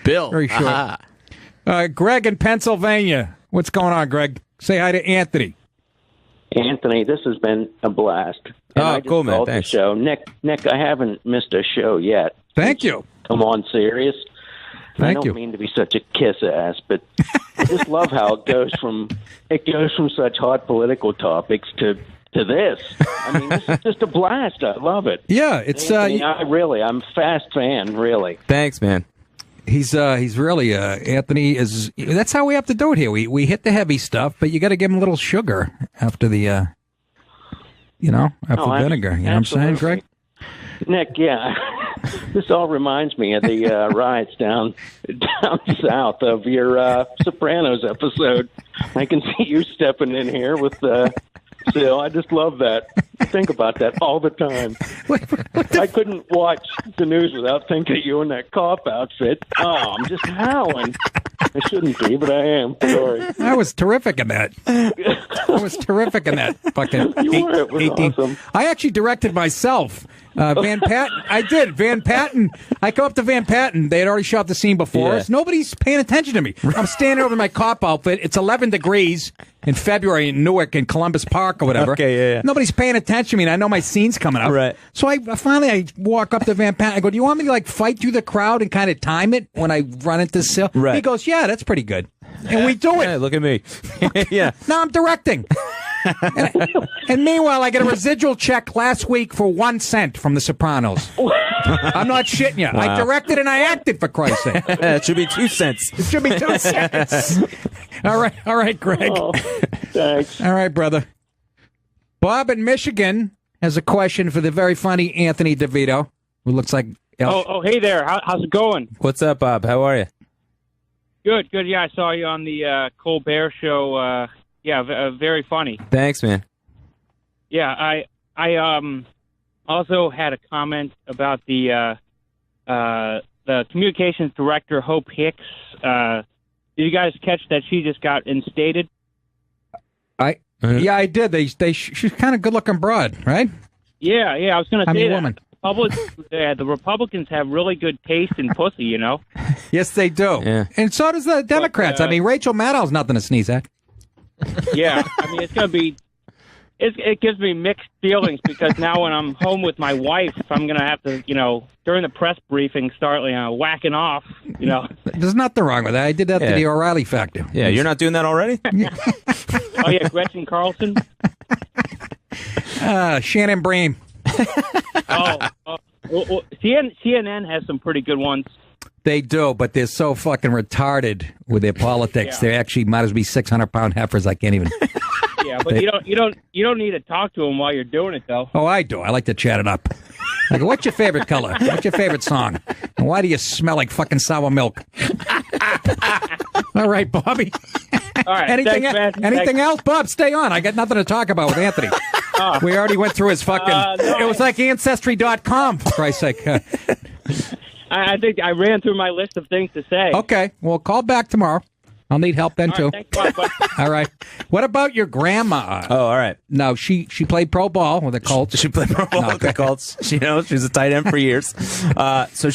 Bill. Very short. Greg in Pennsylvania. What's going on, Greg? Say hi to Anthony. Anthony, this has been a blast. And I just cool, man. called Thanks. The show. Nick, I haven't missed a show yet. Thank you. Come on, serious. Thank I don't you. mean to be such a kiss ass, but I just love how it goes from such hot political topics to this. I mean, this is just a blast. I love it. Yeah, it's Anthony, I'm a fast fan, really. Thanks, man. He's really Anthony is. That's how we have to do it here. We hit the heavy stuff, but you got to give him a little sugar after the after vinegar. You know what I'm saying, Greg? Nick, yeah. This all reminds me of the riots down south of your Sopranos episode. I can see you stepping in here with Sil. I just love that. I think about that all the time. I couldn't watch the news without thinking of you in that cop outfit. Oh, I'm just howling. I shouldn't be, but I am. Sorry. I was terrific in that. Fucking You were. It was 18. awesome. I actually directed myself. Van Patten. I did. Van Patten. I go up to Van Patten. They had already shot the scene before us. Nobody's paying attention to me. I'm standing over in my cop outfit. It's 11 degrees in February in Newark in Columbus Park or whatever. Okay, yeah. Nobody's paying attention to me, and I know my scene's coming up. Right. So I finally walk up to Van Patten. I go, do you want me to like fight through the crowd and kind of time it when I run into Sil? Right. He goes, yeah, that's pretty good. And we do it. Hey, look at me. Yeah. Now I'm directing. And meanwhile, I get a residual check last week for 1 cent from The Sopranos. I'm not shitting you. Wow. I directed and I acted, for Christ's sake. It should be 2 cents. It should be 2 cents. All right, Greg. Oh, thanks. All right, brother. Bob in Michigan has a question for the very funny Anthony DeVito, who looks like... Hey there. How's it going? What's up, Bob? How are you? Good. Yeah, I saw you on the Colbert show. Very funny. Thanks, man. Yeah, I also had a comment about the communications director, Hope Hicks. Did you guys catch that she just got instated? Yeah, I did. She's kind of good-looking broad, right? Yeah. I was going to say that. Woman. The Republicans have really good taste in pussy, you know? Yes, they do. Yeah. And so does the Democrats. Rachel Maddow's nothing to sneeze at. Yeah, it's going to be... It gives me mixed feelings because now when I'm home with my wife, I'm going to have to, during the press briefing, start whacking off, There's nothing wrong with that. I did that to the O'Reilly Factor. Yeah, you're not doing that already? Oh, yeah, Gretchen Carlson? Shannon Bream. CNN has some pretty good ones. They do, but they're so fucking retarded with their politics. Yeah. They actually might as well be 600-pound heifers. I can't even. Yeah, but you don't need to talk to them while you're doing it, though. Oh, I do. I like to chat it up. I go, what's your favorite color? What's your favorite song? And why do you smell like fucking sour milk? All right, Bobby. All right. Anything else? Bob, stay on. I got nothing to talk about with Anthony. We already went through his fucking... it was like Ancestry.com, for Christ's sake. I think I ran through my list of things to say. Okay. Well, call back tomorrow. I'll need help then, too. Thanks a lot, bud. All right. What about your grandma? Oh, all right. No, she played pro ball with the Colts. She played pro ball with the Colts. She's a tight end for years. So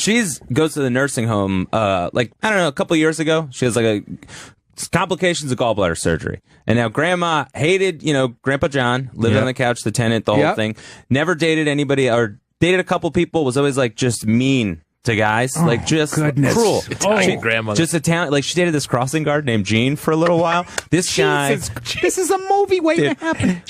goes to the nursing home, a couple of years ago. She has complications of gallbladder surgery. And now grandma hated, Grandpa John, lived on the couch, the tenant, the whole thing. Never dated anybody or dated a couple people, was always just mean to guys, goodness. Cruel. Italian grandmother. Just Italian. She dated this crossing guard named Gene for a little while. This guy. This is a movie waiting to happen.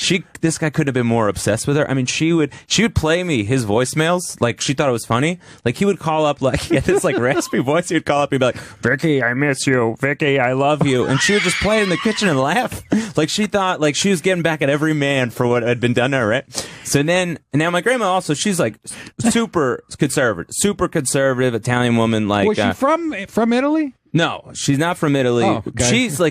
This guy couldn't have been more obsessed with her. I mean, she would play me his voicemails. She thought it was funny. He would call up he had this raspy voice. He would call up and be like, "Vicky, I miss you. Vicky, I love you." And she would just play it in the kitchen and laugh. She thought she was getting back at every man for what had been done to her, right? So now my grandma also, she's super conservative Italian woman. Was she from Italy? No, she's not from Italy. Oh, okay. She's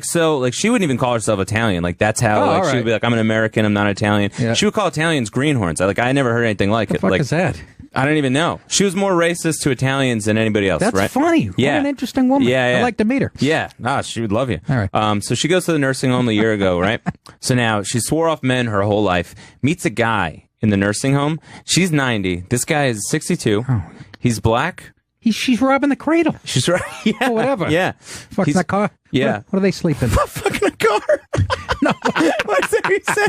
she wouldn't even call herself Italian. Like that's how all she would be like, I'm an American, I'm not Italian. Yeah. She would call Italians greenhorns. I never heard anything like The it. fuck Like, is that? I don't even know. She was more racist to Italians than anybody else. That's right? funny. Yeah. What an interesting woman. Yeah, I'd like to meet her. Yeah, she would love you. All right. So she goes to the nursing home a year ago, right? So now she swore off men her whole life. Meets a guy in the nursing home. She's 90. This guy is 62. Oh. He's black. She's robbing the cradle. She's right. Yeah. Or whatever. Yeah. Fucking a car. Yeah. What do they sleep in? Fucking a car. No. What's that you said?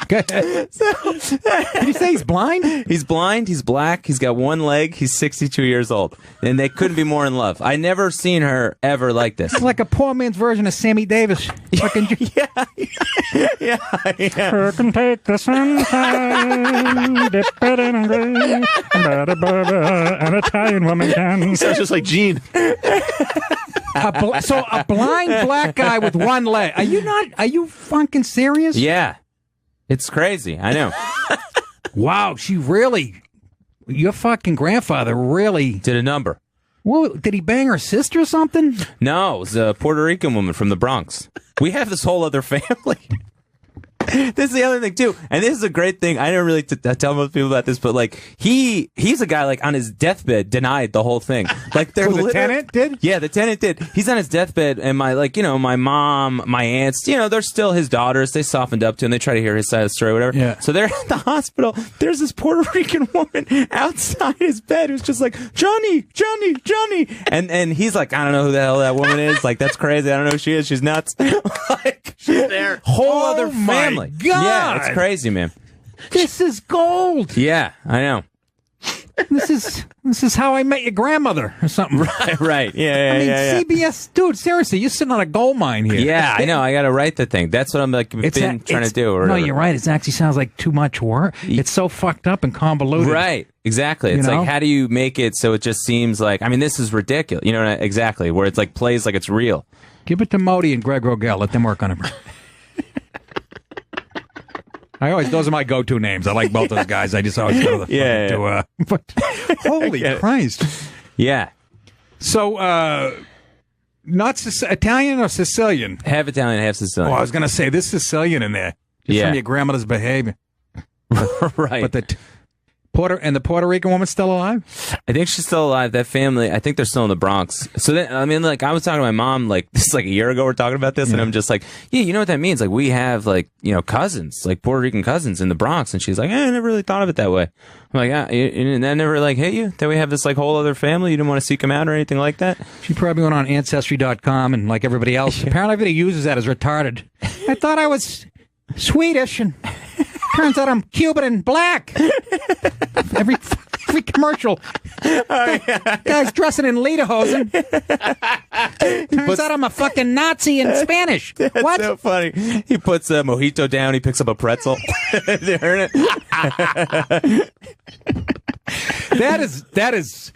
Go ahead. Did you say he's blind? He's blind. He's black. He's got one leg. He's 62 years old. And they couldn't be more in love. I never seen her ever like this. It's like a poor man's version of Sammy Davis. Fucking yeah. I can take the sunshine, dip it in a ray, an Italian woman can. He sounds just like Gene. So a blind black guy with one leg. Are you fucking serious? Yeah. It's crazy. I know. Wow, your fucking grandfather really did a number. Well, did he bang her sister or something? No, it was a Puerto Rican woman from the Bronx. We have this whole other family. This is the other thing too, and this is a great thing. I never really tell most people about this, but like he's a guy like on his deathbed denied the whole thing. Like the tenant did. Yeah, the tenant did. He's on his deathbed, and my mom, my aunts, they're still his daughters. They softened up to him. They try to hear his side of the story, whatever. Yeah. So they're at the hospital. There's this Puerto Rican woman outside his bed who's just like Johnny, and he's like, I don't know who the hell that woman is. Like that's crazy. I don't know who she is. She's nuts. Like she's there. Whole other family. God. Yeah, it's crazy, man. This is gold. Yeah, I know. This is how I met your grandmother or something. Right. Yeah. CBS, dude, seriously, you're sitting on a gold mine here. Yeah, I know. I got to write the thing. That's what I'm trying to do. Or no, whatever. you're right. It actually sounds like too much work. It's so fucked up and convoluted. Right. Exactly. It's like, how do you make it so it just seems like, this is ridiculous. You know, exactly. Where it's like plays like it's real. Give it to Modi and Greg Rogel. Let them work on it. Those are my go-to names. I like both those guys. I just always go to the but holy Christ. Yeah. So, not Italian or Sicilian? Half Italian, half Sicilian. Oh, I was going to say, this Sicilian in there. Just from your grandmother's behavior. Right. But the Puerto Rican woman's still alive? I think she's still alive. That family, I think they're still in the Bronx. So then, I was talking to my mom, this is like a year ago, we're talking about this, and I'm just like, yeah, you know what that means? Like, we have, cousins, like Puerto Rican cousins in the Bronx. And she's like, I never really thought of it that way. I'm like, and that never, hit you? That we have this, whole other family? You didn't want to seek them out or anything like that? She probably went on Ancestry.com and like everybody else. Apparently everybody uses that as retarded. I thought I was Swedish and... Turns out I'm Cuban and black. Every commercial. Guy's dressing in lederhosen. Turns out I'm a fucking Nazi in Spanish. That's what? So funny. He puts a mojito down. He picks up a pretzel. They earn it. That is.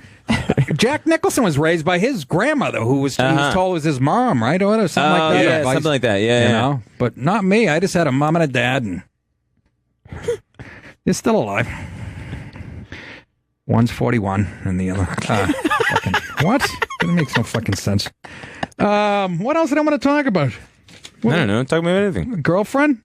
Jack Nicholson was raised by his grandmother, who was told was his mom, right, or something like that. Yeah, something like that. Yeah, But not me. I just had a mom and a dad, and they're still alive. One's 41, and the other. What? That makes no fucking sense. What else did I want to talk about? I don't know. Talk about anything. Girlfriend?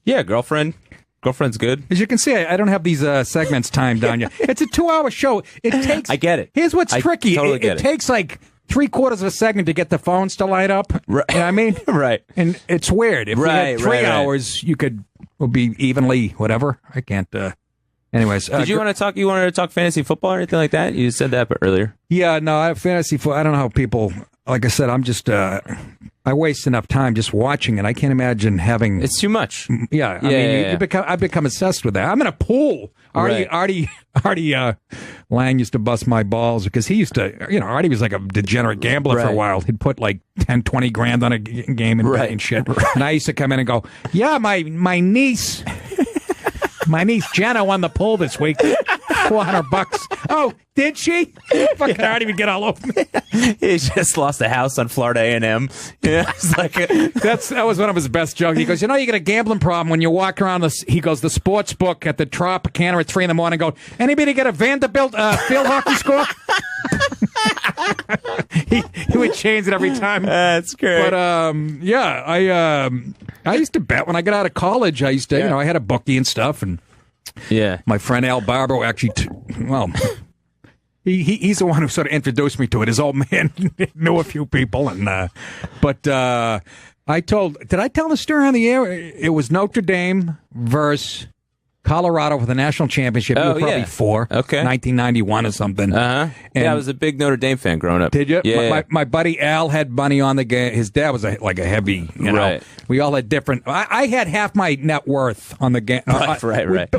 Yeah, girlfriend. Girlfriend's good. As you can see, I don't have these segments timed on you. It's a 2-hour show. It takes. I get it. Here's what's tricky. Totally get it takes like 3/4 of a second to get the phones to light up. Right. You know what I mean? Right. And it's weird. If we had 3 hours, you would be evenly whatever. I can't. Anyways, did you want to talk? You wanted to talk fantasy football or anything like that? You said that earlier. Yeah, no, fantasy football. I don't know how people. Like I said, I'm just. I waste enough time just watching it. I can't imagine having. It's too much. Yeah, I've become obsessed with that. I'm in a pool. Artie Lang used to bust my balls because he used to. Artie was like a degenerate gambler for a while. He'd put like 10, 20 grand on a game and shit. And I used to come in and go, yeah, my niece. My niece Jenna won the pool this week. $400. Oh, did she? Fucking Artie would get all over me. He just lost a house on Florida A&M. Yeah, it's like that was one of his best jokes. He goes, you get a gambling problem when you walk around the sports book at the Tropicana at 3 a.m. going, anybody get a Vanderbilt field hockey score? he would change it every time. That's great. But yeah, I used to bet when I got out of college. I used to, you know, I had a bookie and stuff, and my friend Al Barbo actually, he's the one who sort of introduced me to it. His old man knew a few people, and did I tell the story on the air? It was Notre Dame versus Colorado for the national championship. You were probably 4. Okay. 1991 or something. Yeah, I was a big Notre Dame fan growing up. Did you? Yeah. My buddy Al had money on the game. His dad was like a heavy, you know. Right. We all had different. I had half my net worth on the game. Right.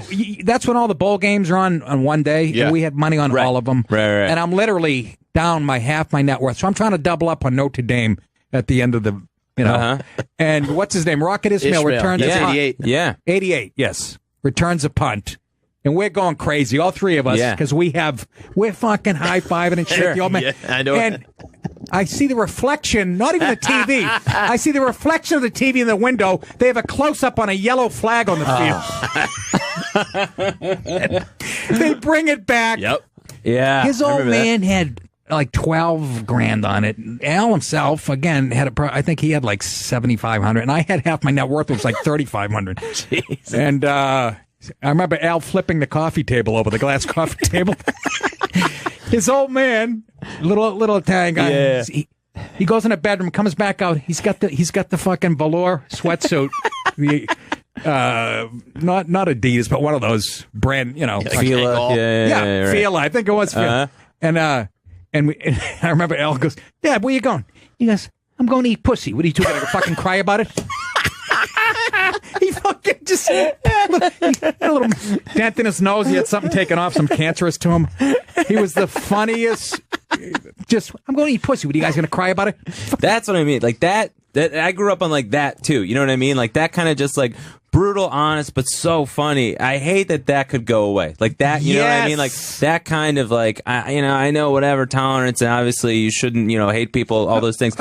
That's when all the bowl games are on one day. Yeah. And we had money on all of them. Right. And I'm literally down half my net worth. So I'm trying to double up on Notre Dame at the end of the, you know. And what's his name? Rocket Ismail returns. Yeah. 88. Yeah. 88, yes. Returns a punt. And we're going crazy, all three of us, because we're fucking high-fiving and shit. The old man. Yeah, I know. And I see the reflection, not even the TV. I see the reflection of the TV in the window. They have a close-up on a yellow flag on the field. They bring it back. Yep. Yeah. His old man had like 12 grand on it. Al himself, again, had I think he had like 7,500, and I had half my net worth. It was like 3,500. And I remember Al flipping the coffee table over, the glass coffee table. His old man, little Italian guy. He goes in the bedroom, comes back out. He's got the fucking velour sweatsuit. Not Adidas, but one of those brand, you know, Fila. Yeah, Fila. I think it was Fila. And I remember Al goes, Dad, where you going? He goes, I'm going to eat pussy. What are you two going to fucking cry about it? He fucking just he had a little dent in his nose. He had something taken off, some cancerous to him. He was the funniest. Just, I'm going to eat pussy. What are you guys going to cry about it? That's what I mean. Like that I grew up on like that too. You know what I mean? Like that kind of just like brutal, honest, but so funny. I hate that could go away. Like that, you know what I mean? Like that kind of like, I know whatever tolerance, and obviously you shouldn't, hate people, all those things.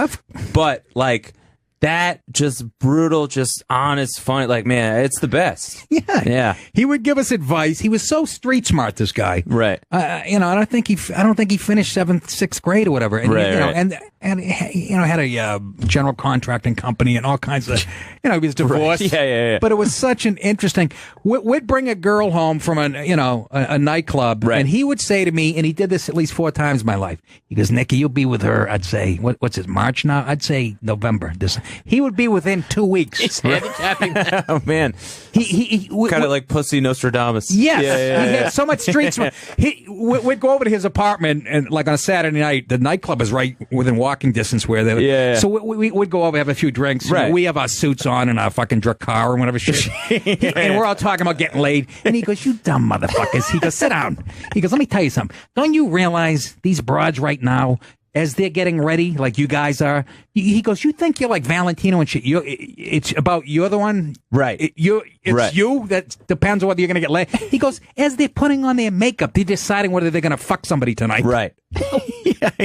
But like that just brutal, just honest, funny. Like, man, it's the best. Yeah. He would give us advice. He was so street smart, this guy. Right. I don't think he finished 6th grade or whatever. And, and had a general contracting company and all kinds of, he was divorced. Right. Yeah. But it was such an interesting. We'd bring a girl home from a nightclub, and he would say to me, and he did this at least 4 times in my life. He goes, Nicky, you'll be with her. I'd say, what's it, March now? I'd say November. He would be within 2 weeks. He's handicapping. Oh man, he kind of like Pussy Nostradamus. Yes, he had so much street smart. We'd go over to his apartment, and like on a Saturday night, the nightclub is right within walking distance where they. Yeah. So we'd go over, have a few drinks. Right. We have our suits on and our fucking Drakkar and whatever shit. And we're all talking about getting laid. And he goes, "You dumb motherfuckers." He goes, "Sit down." He goes, "Let me tell you something. Don't you realize these broads right now, as they're getting ready, like you guys are," he goes, "You think you're like Valentino and shit. It's about you're the one, right? It's you that depends on whether you're going to get laid." He goes, "As they're putting on their makeup, they're deciding whether they're going to fuck somebody tonight." Right.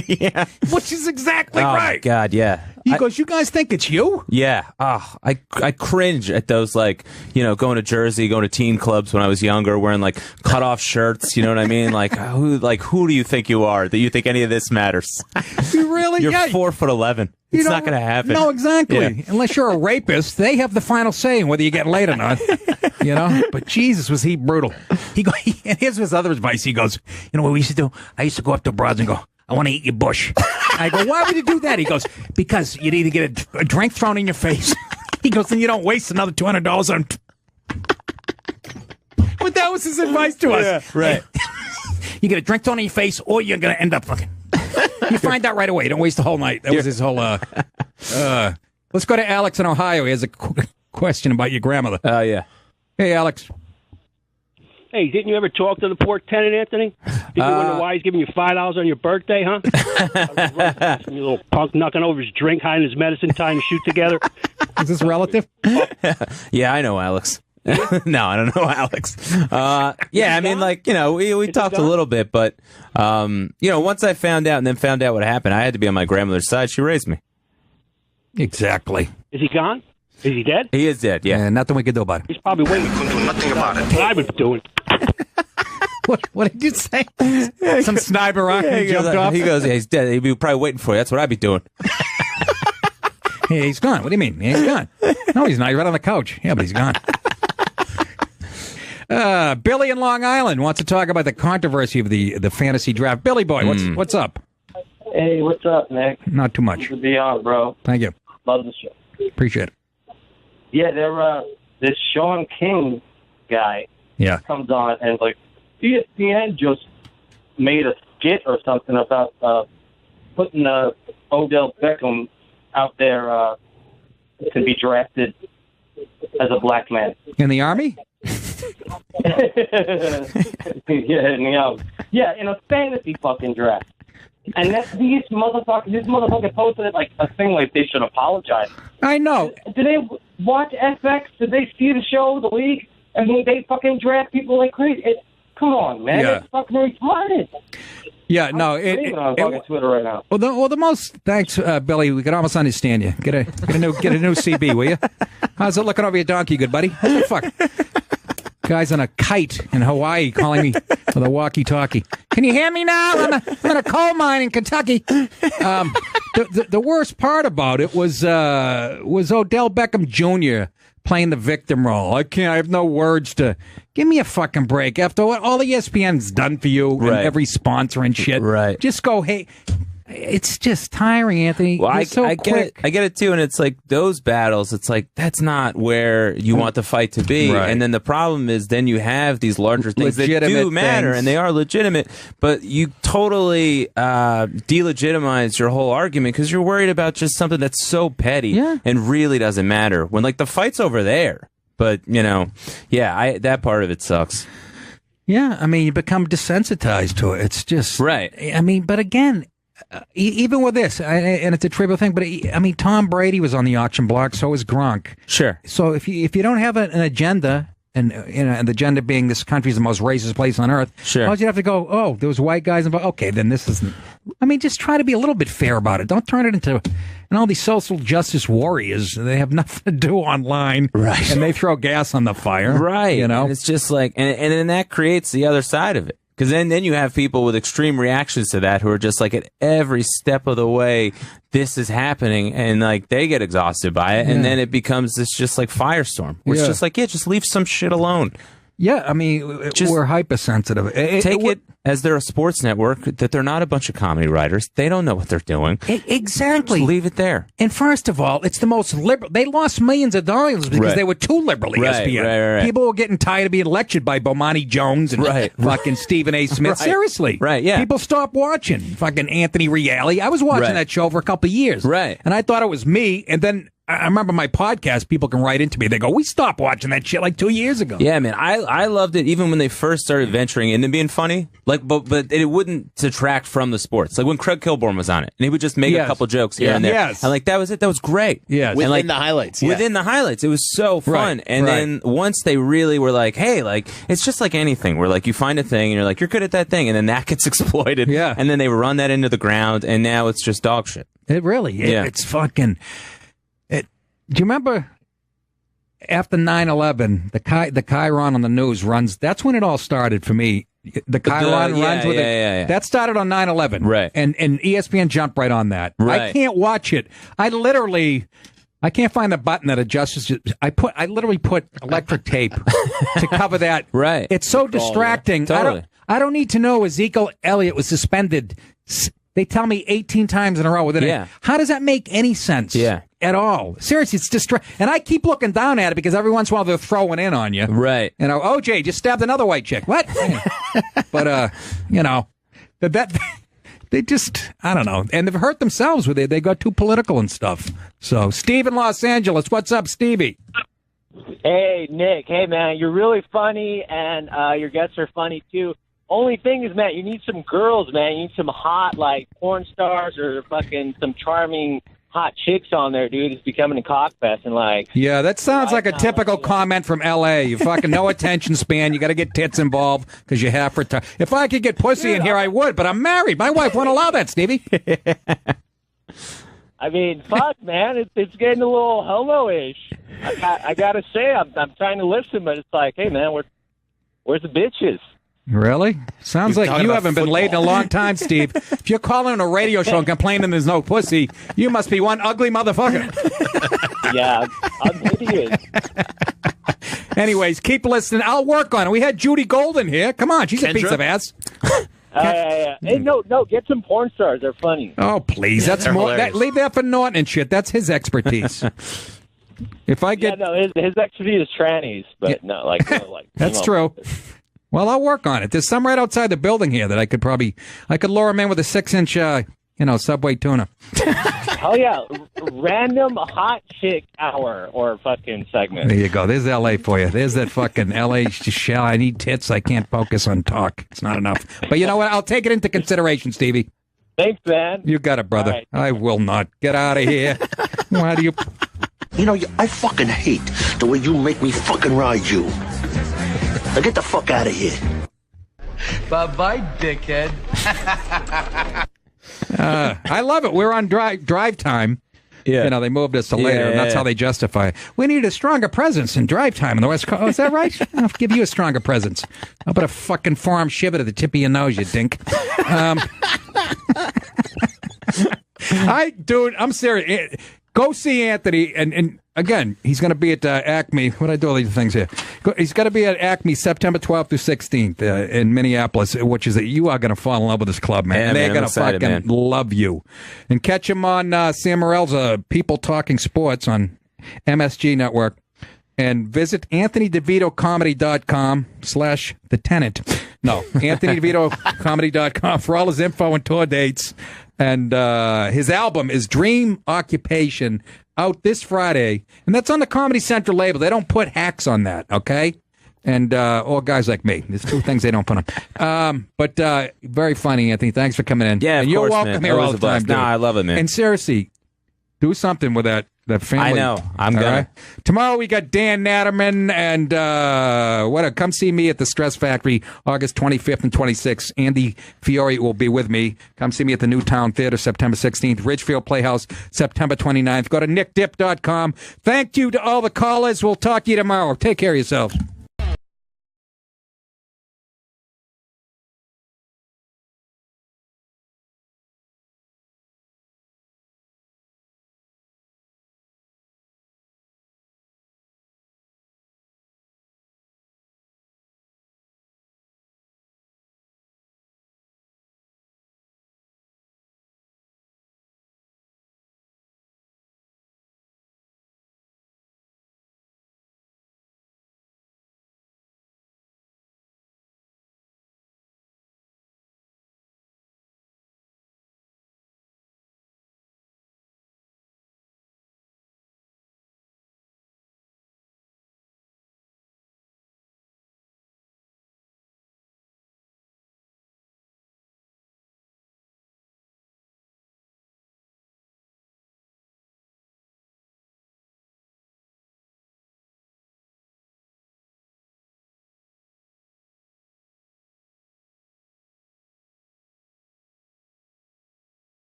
Yeah. Which is exactly right. Oh, God, yeah. He goes, "You guys think it's you?" Yeah. Oh, I cringe at those, like, going to Jersey, going to teen clubs when I was younger, wearing like cut off shirts. You know what I mean? Like who do you think you are that you think any of this matters? You really? You're 4'11". It's not going to happen. No, exactly. Yeah. Unless you're a rapist, they have the final say in whether you get laid or not. But Jesus, was he brutal. And here's his other advice. He goes, what we used to do? I used to go up to broads and go, "I want to eat your bush." I go, "Why would you do that?" He goes, "Because you'd either get a drink thrown in your face." He goes, "Then you don't waste another $200 on." But that was his advice to us. Yeah, right. You get a drink thrown in your face, or you're going to end up fucking. You find out right away. Don't waste the whole night. That was his whole. Let's go to Alex in Ohio. He has a question about your grandmother. Oh, yeah. Hey, Alex. Hey, didn't you ever talk to the pork tenant, Anthony? Did you wonder why he's giving you $5 on your birthday, huh? You little punk knocking over his drink, hiding his medicine, tying his shoe together. Is this relative? Yeah, I know Alex. No, I don't know Alex. Yeah, I mean, like, we talked a little bit, but, once I found out and then found out what happened, I had to be on my grandmother's side. She raised me. Exactly. Is he gone? Is he dead? He is dead, yeah. Nothing we can do about it. He's probably waiting. We can do nothing about it. What I was doing. What did you say? Some sniper rocket jumped off? He goes, yeah, he's dead. He'd be probably waiting for you. That's what I'd be doing. Hey, he's gone. What do you mean? He's gone. No, he's not. He's right on the couch. Yeah, but he's gone. Billy in Long Island wants to talk about the controversy of the fantasy draft. Billy boy, what's up? Hey, what's up, Nick? Not too much. Good to be on, bro. Thank you. Love the show. Appreciate it. Yeah, this Sean King guy comes on and like ESPN just made a skit or something about putting Odell Beckham out there to be drafted as a black man. In the Army? Yeah, in a fantasy fucking draft. And this motherfucker posted it like a thing like they should apologize. I know. Did they watch FX? Did they see the show, The League? And they fucking draft people like crazy. Come on, man. Yeah. It's fucking retarded. Yeah, no. I'm on fucking Twitter right now. Well, the most thanks, Billy. We could almost understand you. Get a new CB, will you? How's it looking over your donkey, good buddy? What the fuck? Guy's on a kite in Hawaii calling me with a walkie-talkie. Can you hear me now? I'm in a coal mine in Kentucky. The worst part about it was Odell Beckham Jr. playing the victim role. I have no words to. Give me a fucking break. After what all the ESPN's done for you and every sponsor and shit. Right. Just go, hey. It's just tiring, Anthony. Well, I quick. get it. I get it too, and it's like those battles. It's like that's not where you want the fight to be. Right. And then the problem is, then you have these larger things that do matter, and they are legitimate. But you totally delegitimize your whole argument because you're worried about just something that's so petty and really doesn't matter. When like the fight's over there, but that part of it sucks. Yeah, I mean, you become desensitized to it. It's just right. I mean, but again. Even with this, and it's a trivial thing, but I mean, Tom Brady was on the auction block, so was Gronk. Sure. So if you don't have an agenda, and and the agenda being this country's the most racist place on earth, sure, you have to go. Oh, there was white guys involved. Okay, then this isn't. I mean, just try to be a little bit fair about it. Don't turn it into. And all these social justice warriors, they have nothing to do online, right? And they throw gas on the fire, right? You know, and it's just like, and then that creates the other side of it. Because then you have people with extreme reactions to that who are just like at every step of the way, this is happening, and like they get exhausted by it, and then it becomes this just like firestorm. Where it's just like, just leave some shit alone. Yeah, I mean, we're hypersensitive. Take it as they're a sports network, that they're not a bunch of comedy writers. They don't know what they're doing. Exactly. Just leave it there. And first of all, it's the most liberal. They lost millions of dollars because they were too liberal, ESPN. Right. People were getting tired of being lectured by Bomani Jones and fucking Stephen A. Smith. Seriously. Right, yeah. People stopped watching fucking Anthony Reale. I was watching that show for a couple of years. Right. And I thought it was me, and then I remember my podcast, people can write into me. They go, we stopped watching that shit like 2 years ago. Yeah, man. I loved it even when they first started venturing into being funny. Like, but it wouldn't detract from the sports. Like when Craig Kilborn was on it, and he would just make a couple jokes here and there. Yes. And like that was it. That was great. Yes. Within the highlights. Within the highlights. It was so fun. And then once they really were like, hey, like, it's just like anything where like you find a thing and you're like, you're good at that thing. And then that gets exploited. Yeah. And then they run that into the ground. And now it's just dog shit. It really is. It's fucking... Do you remember after 9/11, the Chiron on the news runs? That's when it all started for me. The Chiron runs with it. That started on 9/11, right? And ESPN jumped right on that. Right. I can't watch it. I can't find the button that adjusts. I literally put electric tape to cover that. Right. It's so distracting. Totally. I don't need to know Ezekiel Elliott was suspended. They tell me 18 times in a row within it. How does that make any sense? At all. Seriously, it's distracting. And I keep looking down at it because every once in a while they're throwing in on you. Right. You know, OJ just stabbed another white chick. What? But, you know, they just, I don't know. And they've hurt themselves with it. They got too political and stuff. So, Steve in Los Angeles. What's up, Stevie? Hey, Nick. Hey, man, you're really funny, and your guests are funny, too. Only thing is, man, you need some girls, man. You need some hot, like, porn stars or fucking some charming hot chicks on there, dude. It's becoming a cockfest and like. Yeah, that sounds like a typical comment from L.A. You fucking no attention span. You got to get tits involved because you have for time. If I could get pussy in here, I would, but I'm married. My wife won't allow that, Stevie. I mean, fuck, man, it's getting a little homo-ish. I gotta say, I'm trying to listen, but it's like, hey, man, where's the bitches? Really? Sounds like you haven't been late in a long time, Steve. If you're calling a radio show and complaining there's no pussy, you must be one ugly motherfucker. Yeah, I'm an idiot. Anyways, keep listening. I'll work on it. We had Judy Golden here. Come on, she's a piece of ass. Hey, no, get some porn stars. They're funny. Oh, please. That's more. Leave that for Norton and shit. That's his expertise. If I get... Yeah, no, his expertise is trannies, but no, like... That's true. Well, I'll work on it. There's some right outside the building here that I could lure him in with a 6-inch, Subway tuna. Hell yeah. Random hot chick hour or fucking segment. There you go. There's L.A. for you. There's that fucking L.A. shell. I need tits. I can't focus on talk. It's not enough. But you know what? I'll take it into consideration, Stevie. Thanks, man. You got it, brother. Right. I will not. Get out of here. Why do you... You know, I fucking hate the way you make me fucking ride you. Now get the fuck out of here. Bye-bye, dickhead. I love it. We're on drive time. Yeah. They moved us to later, and that's how they justify it. We need a stronger presence in drive time in the West Coast. Oh, is that right? I'll give you a stronger presence. I'll put a fucking forearm shiver to the tip of your nose, you dink. Dude, I'm serious. Go see Anthony, and again, he's going to be at Acme. What do I do all these things here? He's going to be at Acme September 12th through 16th in Minneapolis, which is you are going to fall in love with this club, man. Yeah, they're going to fucking love you. And catch him on Sam Morrell's People Talking Sports on MSG Network. And visit AnthonyDeVitoComedy.com/The Tenant. No, AnthonyDeVitoComedy.com for all his info and tour dates. And his album is Dream Occupation, out this Friday. And that's on the Comedy Central label. They don't put hacks on that, okay? And or guys like me. There's two things they don't put on. But very funny, Anthony. Thanks for coming in. Yeah, and you're welcome here all the time, dude. No, I love it, man. And seriously, do something with that family. I know. I'm going right? Tomorrow we got Dan Natterman and come see me at the Stress Factory August 25th and 26th. Andy Fiore will be with me. Come see me at the Newtown Theater September 16th. Ridgefield Playhouse September 29th. Go to nickdip.com. Thank you to all the callers. We'll talk to you tomorrow. Take care of yourselves.